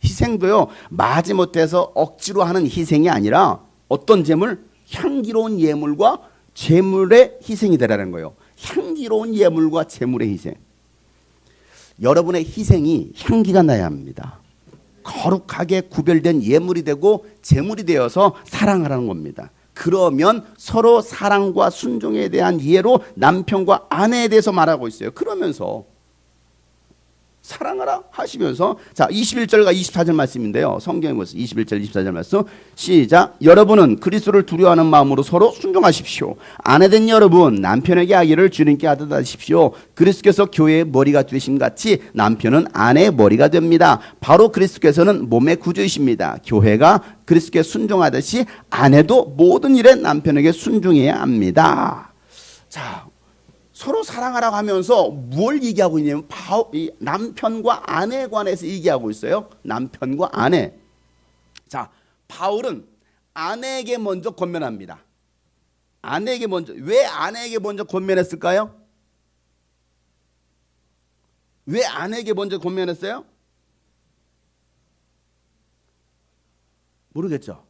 희생도요, 마지못해서 억지로 하는 희생이 아니라 어떤 제물? 향기로운 예물과 제물의 희생이 되라는 거예요. 향기로운 예물과 제물의 희생. 여러분의 희생이 향기가 나야 합니다. 거룩하게 구별된 예물이 되고 제물이 되어서 사랑하라는 겁니다. 그러면 서로 사랑과 순종에 대한 이해로 남편과 아내에 대해서 말하고 있어요. 그러면서 사랑하라 하시면서 자 21절과 24절 말씀인데요. 성경에 보세요. 21절 24절 말씀 시작. 여러분은 그리스도를 두려워하는 마음으로 서로 순종하십시오. 아내된 여러분 남편에게 하기를 주님께 하듯 하십시오. 그리스도께서 교회의 머리가 되신 같이 남편은 아내의 머리가 됩니다. 바로 그리스도께서는 몸의 구주이십니다. 교회가 그리스도께 순종하듯이 아내도 모든 일에 남편에게 순종해야 합니다. 자, 서로 사랑하라고 하면서 뭘 얘기하고 있냐면 이 남편과 아내에 관해서 얘기하고 있어요. 남편과 아내. 자, 바울은 아내에게 먼저 권면합니다. 아내에게 먼저. 왜 아내에게 먼저 권면했을까요? 왜 아내에게 먼저 권면했어요? 모르겠죠?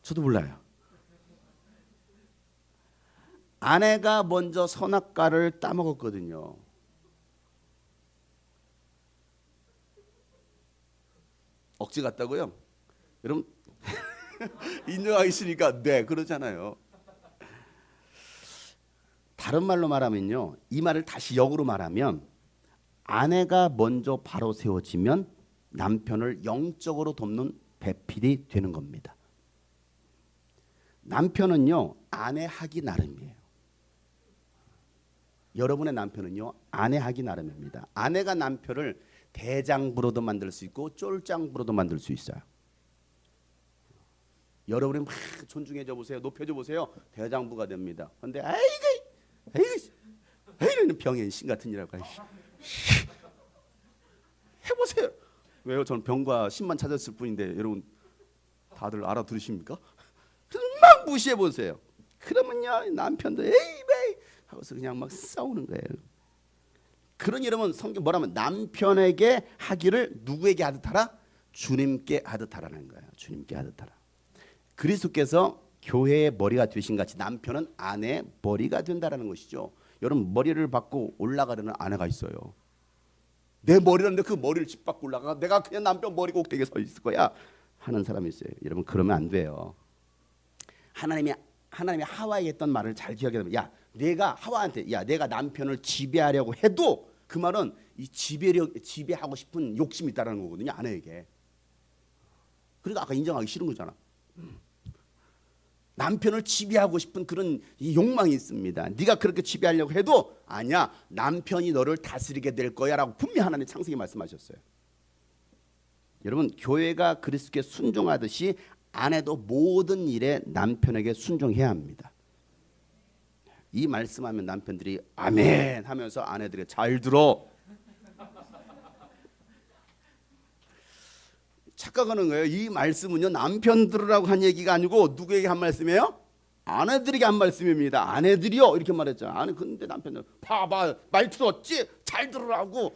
저도 몰라요. 아내가 먼저 선악과를 따먹었거든요. 억지 같다고요? 여러분 인정하기 싫으니까 네 그러잖아요. 다른 말로 말하면요, 이 말을 다시 역으로 말하면 아내가 먼저 바로 세워지면 남편을 영적으로 돕는 배필이 되는 겁니다. 남편은요 아내 하기 나름이에요. 여러분의 남편은요 아내 하기 나름입니다. 아내가 남편을 대장부로도 만들 수 있고 쫄장부로도 만들 수 있어요. 여러분이 막 존중해줘 보세요, 높여줘 보세요, 대장부가 됩니다. 그런데 아이고 병엔 신 같은 이라고 해보세요. 왜요? 저는 병과 신만 찾았을 뿐인데 여러분 다들 알아들으십니까? 막 무시해 보세요. 그러면요 남편도 에이 하고서 그냥 막 싸우는 거예요. 그러니 여러분 성경 뭐라면 남편에게 하기를 누구에게 하듯 하라? 주님께 하듯 하라는 거예요. 주님께 하듯 하라. 그리스도께서 교회의 머리가 되신 같이 남편은 아내의 머리가 된다라는 것이죠. 여러분 머리를 받고 올라가려는 아내가 있어요. 내 머리라는데 그 머리를 짓밟고 올라가 내가 그냥 남편 머리 꼭대기에 서 있을 거야 하는 사람이 있어요. 여러분 그러면 안 돼요. 하나님이 하와에게 했던 말을 잘 기억해야 됩니다. 야, 내가 하와한테 내가 남편을 지배하려고 해도 그 말은 이 지배하고 싶은 욕심이 있다는 거거든요. 아내에게. 그러니까 아까 인정하기 싫은 거잖아. 남편을 지배하고 싶은 그런 이 욕망이 있습니다. 네가 그렇게 지배하려고 해도 아니야. 남편이 너를 다스리게 될 거야라고 분명히 하나님 창세기 말씀하셨어요. 여러분 교회가 그리스도께 순종하듯이 아내도 모든 일에 남편에게 순종해야 합니다. 이 말씀하면 남편들이 아멘 하면서 아내들이 잘 들어. 착각하는 거예요. 이 말씀은요 남편 들으라고 한 얘기가 아니고 누구에게 한 말씀이에요? 아내들에게 한 말씀입니다. 아내들이요 이렇게 말했죠. 아니 근데 남편들 봐봐 말 들었지? 잘 들으라고.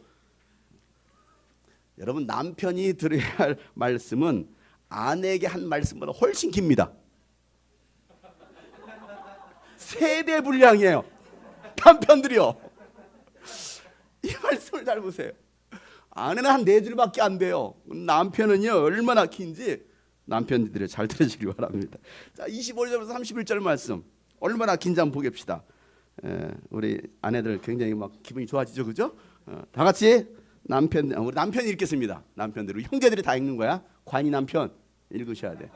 여러분 남편이 들어야 할 말씀은 아내에게 한 말씀보다 훨씬 깁니다. 3배 분량이에요. 남편들이요. 이 말씀을 잘 보세요. 아내는 한 4줄밖에 안 돼요. 남편은요 얼마나 긴지 남편들이 잘 들으시기 바랍니다. 자 25절부터 31절 말씀 얼마나 긴지 한번 보겠습니다. 우리 아내들 굉장히 막 기분이 좋아지죠, 그죠? 다 같이 우리 남편이 읽겠습니다. 남편들 형제들이 다 읽는 거야. 관이 남편 읽으셔야 돼.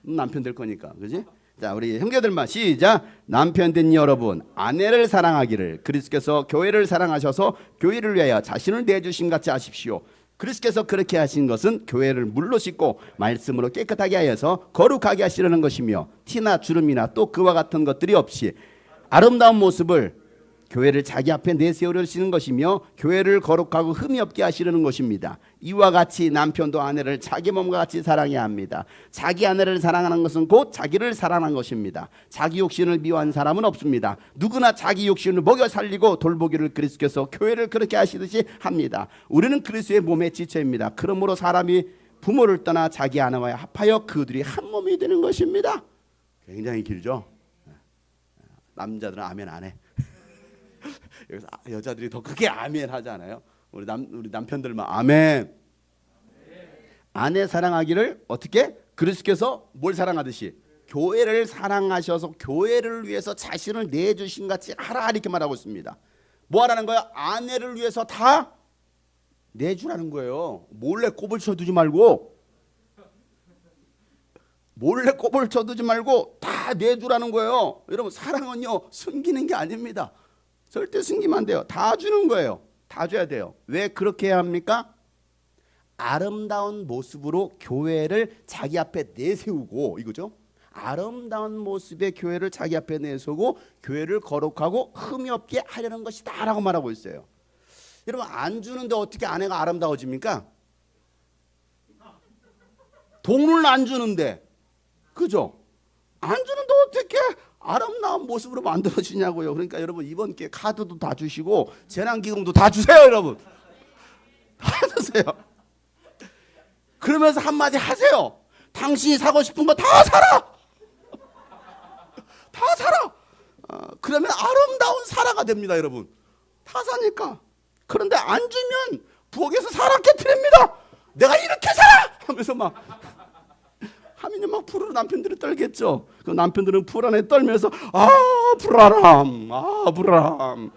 남편 될 거니까, 그지? 자, 우리 형제들만 시작. 남편된 여러분, 아내를 사랑하기를 그리스도께서 교회를 사랑하셔서 교회를 위하여 자신을 내주신 같이 하십시오. 그리스도께서 그렇게 하신 것은 교회를 물로 씻고 말씀으로 깨끗하게 하여서 거룩하게 하시려는 것이며 티나 주름이나 또 그와 같은 것들이 없이 아름다운 모습을 교회를 자기 앞에 내세우려시는 것이며 교회를 거룩하고 흠이 없게 하시려는 것입니다. 이와 같이 남편도 아내를 자기 몸과 같이 사랑해야 합니다. 자기 아내를 사랑하는 것은 곧 자기를 사랑하는 것입니다. 자기 욕심을 미워하는 사람은 없습니다. 누구나 자기 욕심을 먹여 살리고 돌보기를 그리스도께서 교회를 그렇게 하시듯이 합니다. 우리는 그리스도의 몸의 지체입니다. 그러므로 사람이 부모를 떠나 자기 아내와 합하여 그들이 한 몸이 되는 것입니다. 굉장히 길죠? 남자들은 아멘 안 해. 여기서 여자들이 더 크게 아멘 하잖아요. 우리 남편들만 아멘. 아내 사랑하기를 어떻게? 그리스도께서 뭘 사랑하듯이 교회를 사랑하셔서 교회를 위해서 자신을 내주신 같이 하라 이렇게 말하고 있습니다. 뭐 하라는 거야? 아내를 위해서 다 내주라는 거예요. 몰래 꼽을 쳐두지 말고, 몰래 꼽을 쳐두지 말고 다 내주라는 거예요. 여러분, 사랑은요 숨기는 게 아닙니다. 절대 숨기면 안 돼요. 다 주는 거예요. 다 줘야 돼요. 왜 그렇게 해야 합니까? 아름다운 모습으로 교회를 자기 앞에 내세우고, 이거죠. 아름다운 모습의 교회를 자기 앞에 내세우고 교회를 거룩하고 흠이 없게 하려는 것이다 라고 말하고 있어요. 여러분, 안 주는데 어떻게 아내가 아름다워집니까? 돈을 안 주는데, 그죠? 안 주는데 어떻게 아름다운 모습으로 만들어지냐고요. 그러니까 여러분, 이번 기회에 카드도 다 주시고 재난기금도 다 주세요. 여러분, 다 주세요. 그러면서 한마디 하세요. 당신이 사고 싶은 거 다 사라. 다 사라. 그러면 아름다운 사라가 됩니다. 여러분, 다 사니까. 그런데 안 주면 부엌에서 사라 깨트립니다. 내가 이렇게 살아 하면서 막 하면요, 막 불으로 남편들이 떨겠죠. 그 남편들은 불 안에 떨면서 아 불안함, 아 불안함.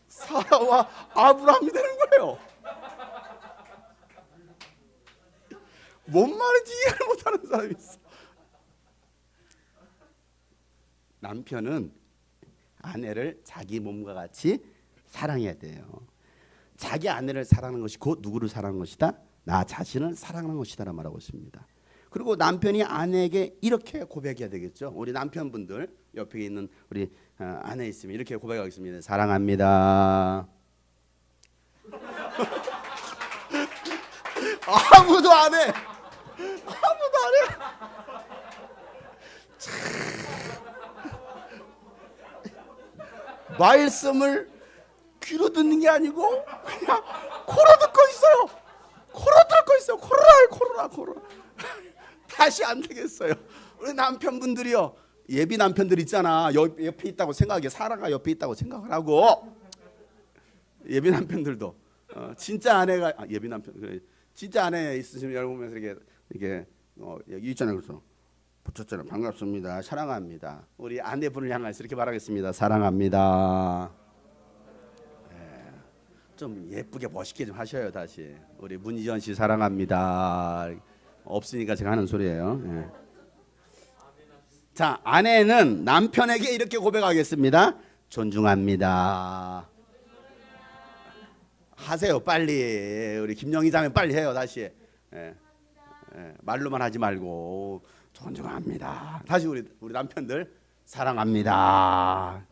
사라와 아브라함이 되는 거예요. 뭔 말인지 이해를 못하는 사람이 있어. 남편은 아내를 자기 몸과 같이 사랑해야 돼요. 자기 아내를 사랑하는 것이 곧 누구를 사랑하는 것이다? 나 자신을 사랑하는 것이다라고 말하고 있습니다. 그리고 남편이 아내에게 이렇게 고백해야 되겠죠. 우리 남편분들 옆에 있는 우리 아내 있으면 이렇게 고백하겠습니다. 사랑합니다. 아무도 안 해. 아무도 안 해. 말씀을 귀로 듣는 게 아니고 그냥 코로 듣고 있어요. 코로 듣고 있어요. 코로나. 다시 안 되겠어요. 우리 남편분들이요, 예비 남편들 있잖아. 옆에 있다고 생각해. 사라가 옆에 있다고 생각을 하고, 예비 남편들도 진짜 아내가 예비 남편 그래. 진짜 아내 있으시면 여러분 보면서 이렇게 여기 있잖아요. 그래서 붙였잖아요. 반갑습니다. 사랑합니다. 우리 아내분을 향해서 이렇게 말하겠습니다. 사랑합니다. 네. 좀 예쁘게 멋있게 좀 하셔요. 다시 우리 문희전 씨 사랑합니다. 없으니까 제가 하는 소리예요. 네. 자, 아내는 남편에게 이렇게 고백하겠습니다. 존중합니다. 하세요 빨리. 우리 김영희 자매 빨리 해요. 다시. 말로만 하지 말고 존중합니다. 다시 우리 남편들 사랑합니다.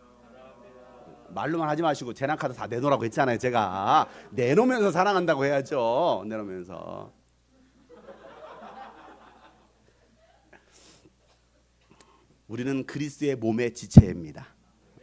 말로만 하지 마시고 재난카드 다 내놓으라고 했잖아요. 제가 내놓으면서 사랑한다고 해야죠. 내놓으면서. 우리는 그리스도의 몸의 지체입니다.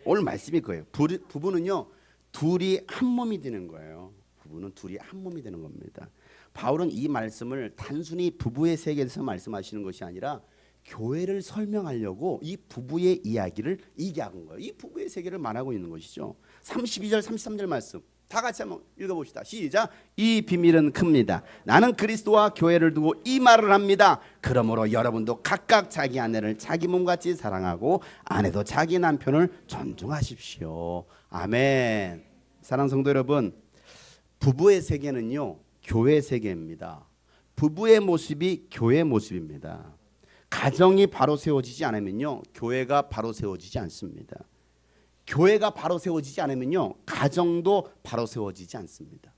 오늘 말씀이 그거예요. 부부는요 둘이 한 몸이 되는 거예요. 부부는 둘이 한 몸이 되는 겁니다. 바울은 이 말씀을 단순히 부부의 세계에서 말씀하시는 것이 아니라 교회를 설명하려고 이 부부의 이야기를 얘기한 거예요. 이 부부의 세계를 말하고 있는 것이죠. 32절 33절 말씀 다 같이 한번 읽어봅시다. 시작. 이 비밀은 큽니다. 나는 그리스도와 교회를 두고 이 말을 합니다. 그러므로 여러분도 각각 자기 아내를 자기 몸같이 사랑하고 아내도 자기 남편을 존중하십시오. 아멘. 사랑하는 성도 여러분, 부부의 세계는요 교회 세계입니다. 부부의 모습이 교회 모습입니다. 가정이 바로 세워지지 않으면요 교회가 바로 세워지지 않습니다. 교회가 바로 세워지지 않으면요 가정도 바로 세워지지 않습니다.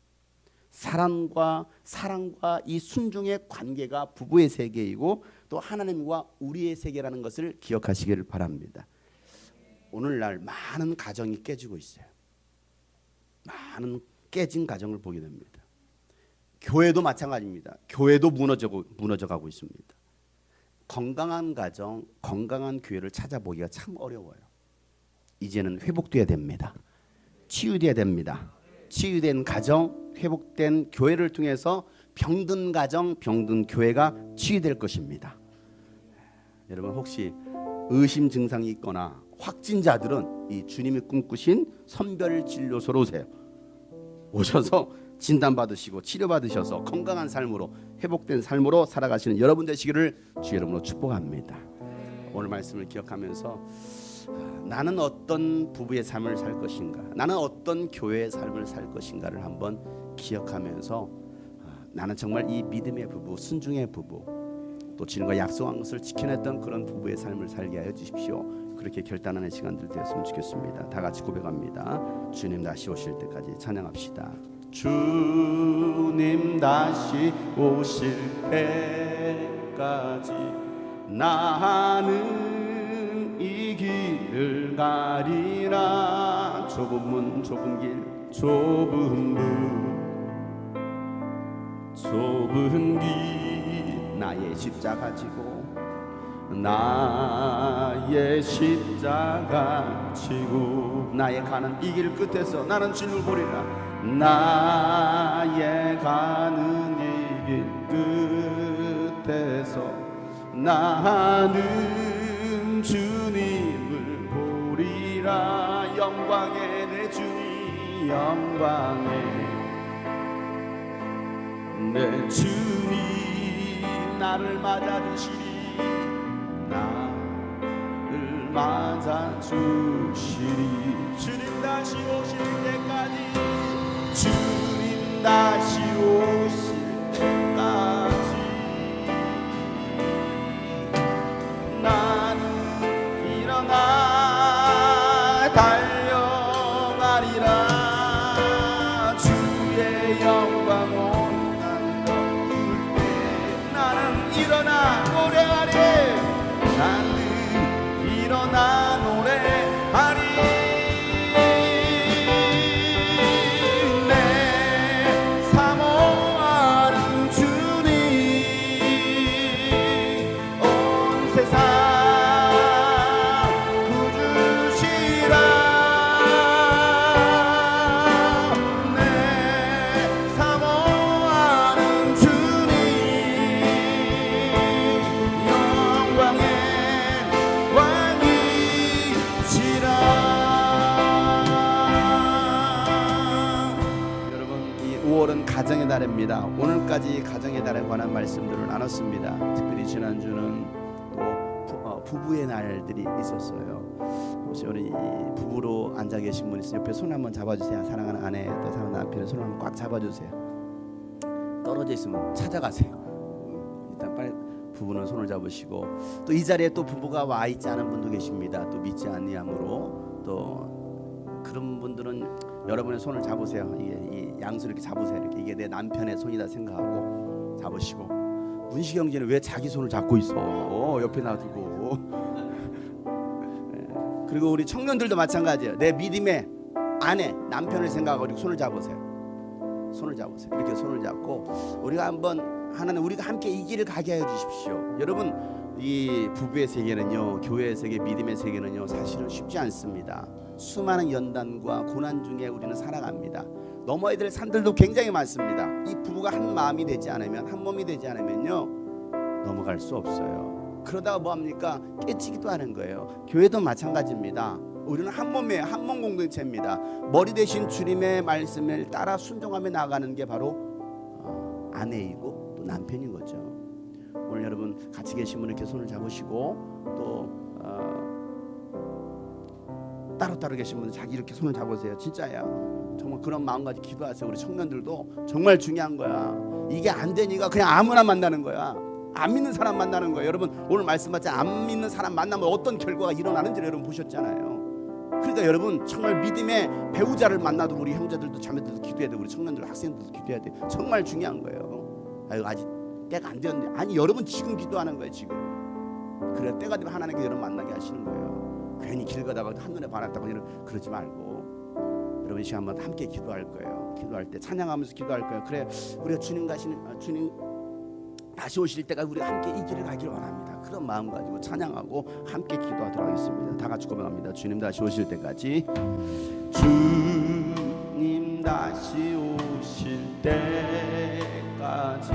사랑과 이 순종의 관계가 부부의 세계이고 또 하나님과 우리의 세계라는 것을 기억하시기를 바랍니다. 오늘날 많은 가정이 깨지고 있어요. 많은 깨진 가정을 보게 됩니다. 교회도 마찬가지입니다. 교회도 무너져 가고 있습니다. 건강한 가정, 건강한 교회를 찾아보기가 참 어려워요. 이제는 회복돼야 됩니다. 치유돼야 됩니다. 치유된 가정, 회복된 교회를 통해서 병든 가정, 병든 교회가 치유될 것입니다. 여러분 혹시 의심 증상이 있거나 확진자들은 이 주님이 꿈꾸신 선별진료소로 오세요. 오셔서 진단받으시고 치료받으셔서 건강한 삶으로 회복된 삶으로 살아가시는 여러분 되시기를 주의 이름으로 축복합니다. 오늘 말씀을 기억하면서 나는 어떤 부부의 삶을 살 것인가, 나는 어떤 교회의 삶을 살 것인가를 한번 기억하면서 나는 정말 이 믿음의 부부, 순종의 부부, 또 주님과 약속한 것을 지켜냈던 그런 부부의 삶을 살게 하여 주십시오. 그렇게 결단하는 시간들 되었으면 좋겠습니다. 다 같이 고백합니다. 주님 다시 오실 때까지 찬양합시다. 주님 다시 오실 때까지 나는 이 길을 가리라. 좁은 문 좁은 길 좁은 문 좁은 길 나의 십자가 지고 나의 십자가 지고 나의 가는 이 길 끝에서 나는 주님을 보리라. 나의 가는 이 길 끝에서 나는 주님을 보리라. 영광의 내 주님 영광의 내 주님 나를 맞아주시리. 나를 맞아주시리. 주님 다시 오실 때까지 주님 다시 오실 때까지 나는 일어나 달려가리라. 주의 영광 일어나 노래하리. 나는 일어나 노래하리. 내 사모하는 주님 온 세상 구주시라. 내 사모하는 주님 가정의 달입니다. 오늘까지 가정의 달에 관한 말씀들을 나눴습니다. 특별히 지난주는 또 부부의 날들이 있었어요. 혹시 우리 부부로 앉아 계신 분 있으면 옆에 손 한번 잡아주세요. 사랑하는 아내 또 사랑하는 남편의 손을 한번 꽉 잡아주세요. 떨어져 있으면 찾아가세요. 일단 빨리 부부는 손을 잡으시고, 또 이 자리에 또 부부가 와 있지 않은 분도 계십니다. 또 믿지 아니함으로 또 그런 분들은 여러분의 손을 잡으세요. 이 양손 이렇게 잡으세요. 이렇게 이게 내 남편의 손이다 생각하고 잡으시고. 문식 형제는 왜 자기 손을 잡고 있어? 옆에 놔두고. 그리고 우리 청년들도 마찬가지예요. 내 믿음의 아내, 남편을 생각하고 이렇게 손을 잡으세요. 손을 잡으세요. 이렇게 손을 잡고 우리가 한번 하나님 우리가 함께 이 길을 가게 하여 주십시오. 여러분 이 부부의 세계는요, 교회의 세계, 믿음의 세계는요 사실은 쉽지 않습니다. 수많은 연단과 고난 중에 우리는 살아갑니다. 넘어야 될 산들도 굉장히 많습니다. 이 부부가 한 마음이 되지 않으면, 한 몸이 되지 않으면요 넘어갈 수 없어요. 그러다가 뭐합니까? 깨치기도 하는 거예요. 교회도 마찬가지입니다. 우리는 한 몸이에요. 한 몸 공동체입니다. 머리 대신 주님의 말씀을 따라 순종하며 나아가는 게 바로 아내이고 또 남편인 거죠. 오늘 여러분 같이 계신 분 이렇게 손을 잡으시고 또 따로따로 계신 분들 자기 이렇게 손을 잡으세요. 진짜야. 정말 그런 마음가짐 기도하세요. 우리 청년들도 정말 중요한 거야. 이게 안 되니까 그냥 아무나 만나는 거야. 안 믿는 사람 만나는 거예요. 여러분 오늘 말씀 받지 안 믿는 사람 만나면 어떤 결과가 일어나는지 여러분 보셨잖아요. 그러니까 여러분 정말 믿음의 배우자를 만나도 우리 형제들도 자매들도 기도해야 돼. 우리 청년들 학생들도 기도해야 돼. 정말 중요한 거예요. 아직 때가 안 되었는데, 아니 여러분 지금 기도하는 거예요. 지금. 그래 때가 되면 하나님께 여러분 만나게 하시는 거예요. 괜히 길 가다가 한눈에 반했다고 그러지 말고 여러분 이 시간 한번 함께 기도할 거예요. 기도할 때 찬양하면서 기도할 거예요. 그래 우리가 주님 다시 오실 때까지 우리가 함께 이 길을 가기를 원합니다. 그런 마음 가지고 찬양하고 함께 기도하도록 하겠습니다. 다 같이 고백합니다. 주님 다시 오실 때까지, 주님 다시 오실 때까지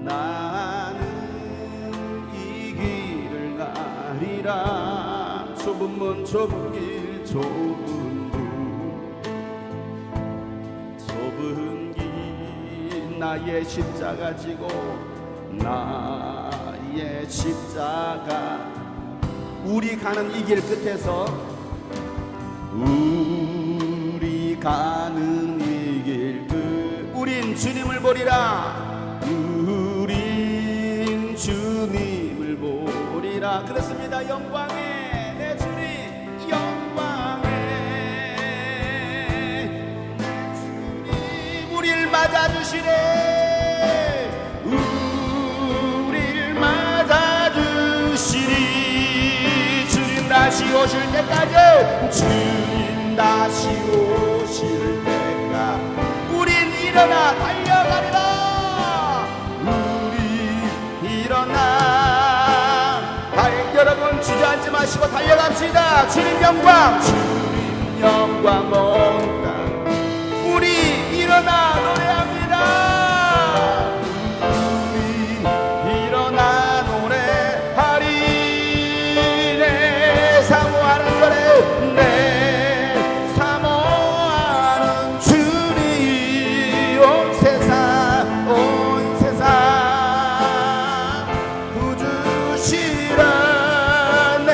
나는 이 길을 가리라. 좁은 문 좁은 길 좁은 길 나의 십자가 지고 나의 십자가 우리 가는 이 길 끝에서 우리 가는 이 길 끝 우린 주님을 보리라 우린 주님을 보리라 그렇습니다. 영광에 내 주님 영광에 내 주님 우리를 맞아주시네 우리를 맞아주시리 주님 다시 오실 때까지 주님 다시 오실 때까지 우린 일어나 달려가리라 우리 일어나 여러분 주저앉지 마시고 달려갑시다. 주님 영광 주님 영광 온 땅 우리 일어나 노래합니다. 우리 일어나 노래하리 내 사모하는 노래 내 사모하는 주님 온 세상 구주시라 내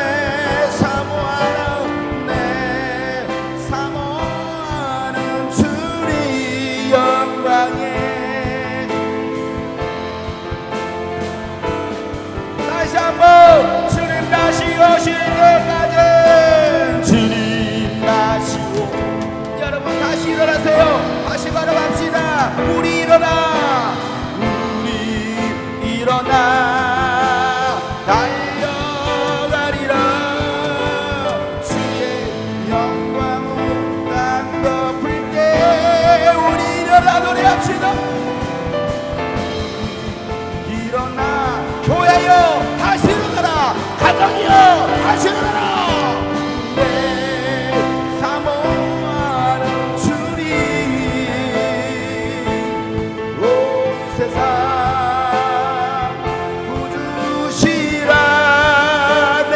사모하는 주님 영광에 다시 한번 주님 다시 오실 때까지 주님 다시 오 여러분 다시 일어나세요. 다시 걸어갑시다. 우리 일어나 달려가리라 주의 영광 땅 덮을 때 우리 일어나 노래합시다. 일어나 교회여 다시 일어나라 가정이여 다시 일어나라 내 사모하는 주님 온 세상 구주시라 내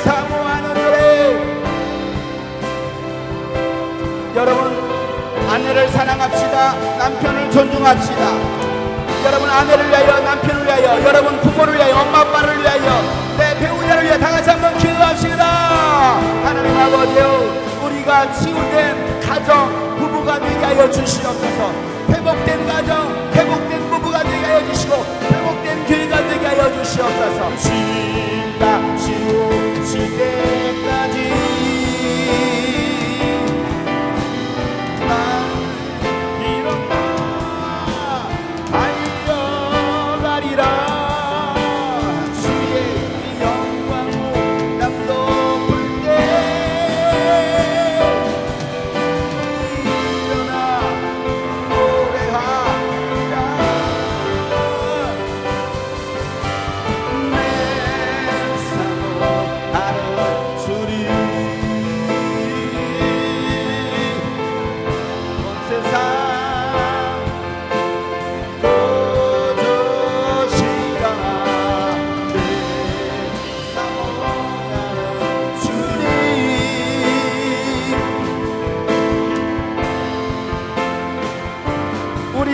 사모하는 노래 여러분 아내를 사랑합시다. 남편을 존중합시다. 여러분 아내를 위하여 남편을 위하여 여러분 부모를 위하여 엄마 아빠를 위하여 내 배우자를 위하여 다같이 한번 기도합시다. 하나님 아버지여 우리가 치유된 가정 부부가 되게 하여 주시옵소서. 회복된 가정 회복된 부부가 되게 하여 주시고 회복된 교회가 되게 하여 주시옵소서. 주님과 치우실 때까지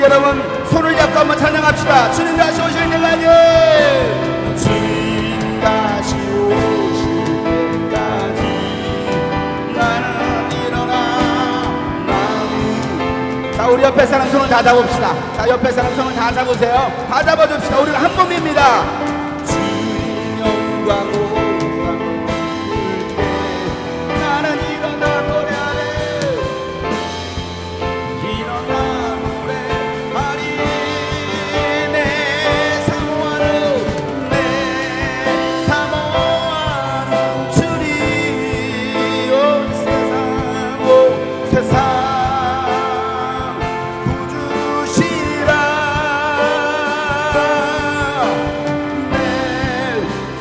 여러분 손을 잡고 한번 찬양합시다. 주님 다시 오실 때까지 주님 다시 오실 때까지 나는 일어나 나는 자 우리 옆에 사람 손을 다 잡읍시다. 자 옆에 사람 손을 다 잡으세요. 다 잡아줍시다. 우리는 한 몸입니다. 주님 영광 오광 나는 일어나 노래하네 일어나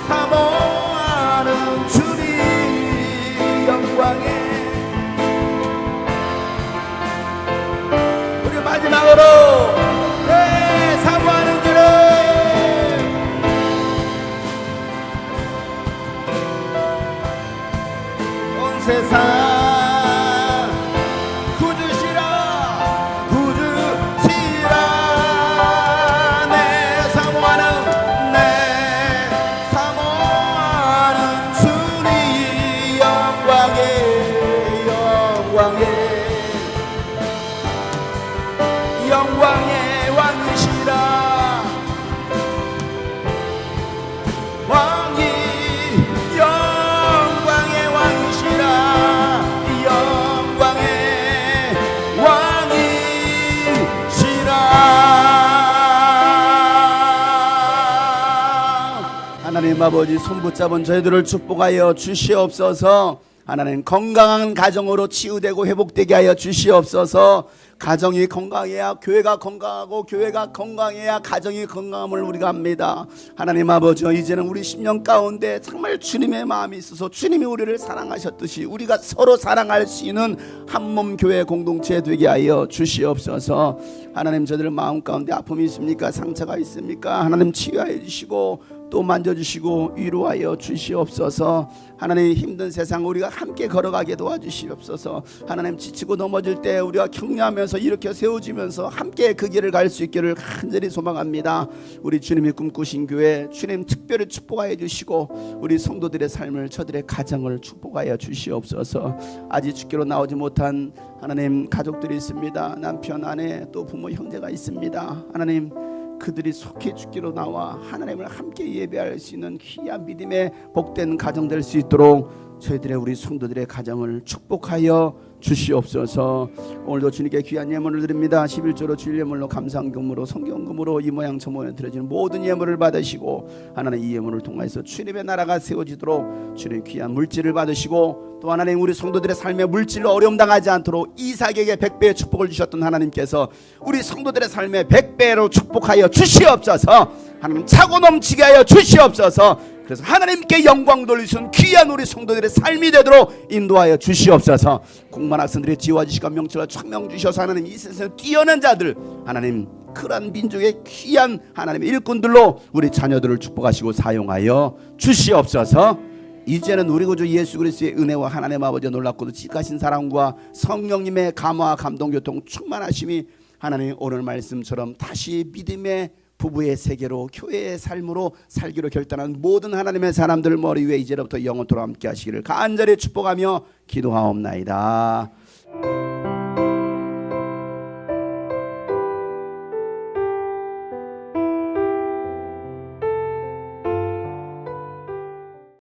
사모 영광의 왕이시라. 왕이 영광의 왕이시라. 영광의 왕이시라. 하나님 아버지, 손붙잡은 저희들을 축복하여 주시옵소서. 하나님, 건강한 가정으로 치유되고 회복되게 하여 주시옵소서. 가정이 건강해야 교회가 건강하고, 교회가 건강해야 가정이 건강함을 우리가 압니다. 하나님 아버지, 이제는 우리 심령 가운데 정말 주님의 마음이 있어서 주님이 우리를 사랑하셨듯이 우리가 서로 사랑할 수 있는 한몸 교회 공동체 되게 하여 주시옵소서. 하나님, 저들 마음 가운데 아픔이 있습니까? 상처가 있습니까? 하나님, 치유하여 주시고 또 만져주시고 위로하여 주시옵소서. 하나님, 힘든 세상 우리가 함께 걸어가게 도와주시옵소서. 하나님, 지치고 넘어질 때 우리가 격려하면서 일으켜 세워지면서 함께 그 길을 갈 수 있기를 간절히 소망합니다. 우리 주님이 꿈꾸신 교회, 주님 특별히 축복하여 주시고 우리 성도들의 삶을, 저들의 가정을 축복하여 주시옵소서. 아직 주께로 나오지 못한 하나님 가족들이 있습니다. 남편, 아내, 또 부모, 형제가 있습니다. 하나님, 그들이 속히 주께로 나와 하나님을 함께 예배할 수 있는 귀한 믿음의 복된 가정 될 수 있도록 저희들의, 우리 성도들의 가정을 축복하여 주시옵소서. 오늘도 주님께 귀한 예물을 드립니다. 11조로 주일 예물로, 감상금으로, 성경금으로 이 모양 저 모양 드려지는 모든 예물을 받으시고, 하나님 이 예물을 통해서 주님의 나라가 세워지도록 주님 귀한 물질을 받으시고, 또 하나님 우리 성도들의 삶에 물질로 어려움 당하지 않도록 이삭에게 100배의 축복을 주셨던 하나님께서 우리 성도들의 삶에 100배로 축복하여 주시옵소서. 하나님, 차고 넘치게 하여 주시옵소서. 그래서 하나님께 영광 돌리신 귀한 우리 성도들의 삶이 되도록 인도하여 주시옵소서. 공만 학생들의 지혜와 지식과 명철과 총명 주셔서 하나님, 이 세상에 뛰어난 자들, 하나님 그러한 민족의 귀한 하나님의 일꾼들로 우리 자녀들을 축복하시고 사용하여 주시옵소서. 이제는 우리 구주 예수 그리스도의 은혜와 하나님 아버지의 놀랍고도 지극하신 사랑과 성령님의 감화와 감동 교통 충만하심이 하나님 오늘 말씀처럼 다시 믿음의 부부의 세계로, 교회의 삶으로 살기로 결단한 모든 하나님의 사람들 머리 위에 이제로부터 영원토록 함께 하시기를 간절히 축복하며 기도하옵나이다.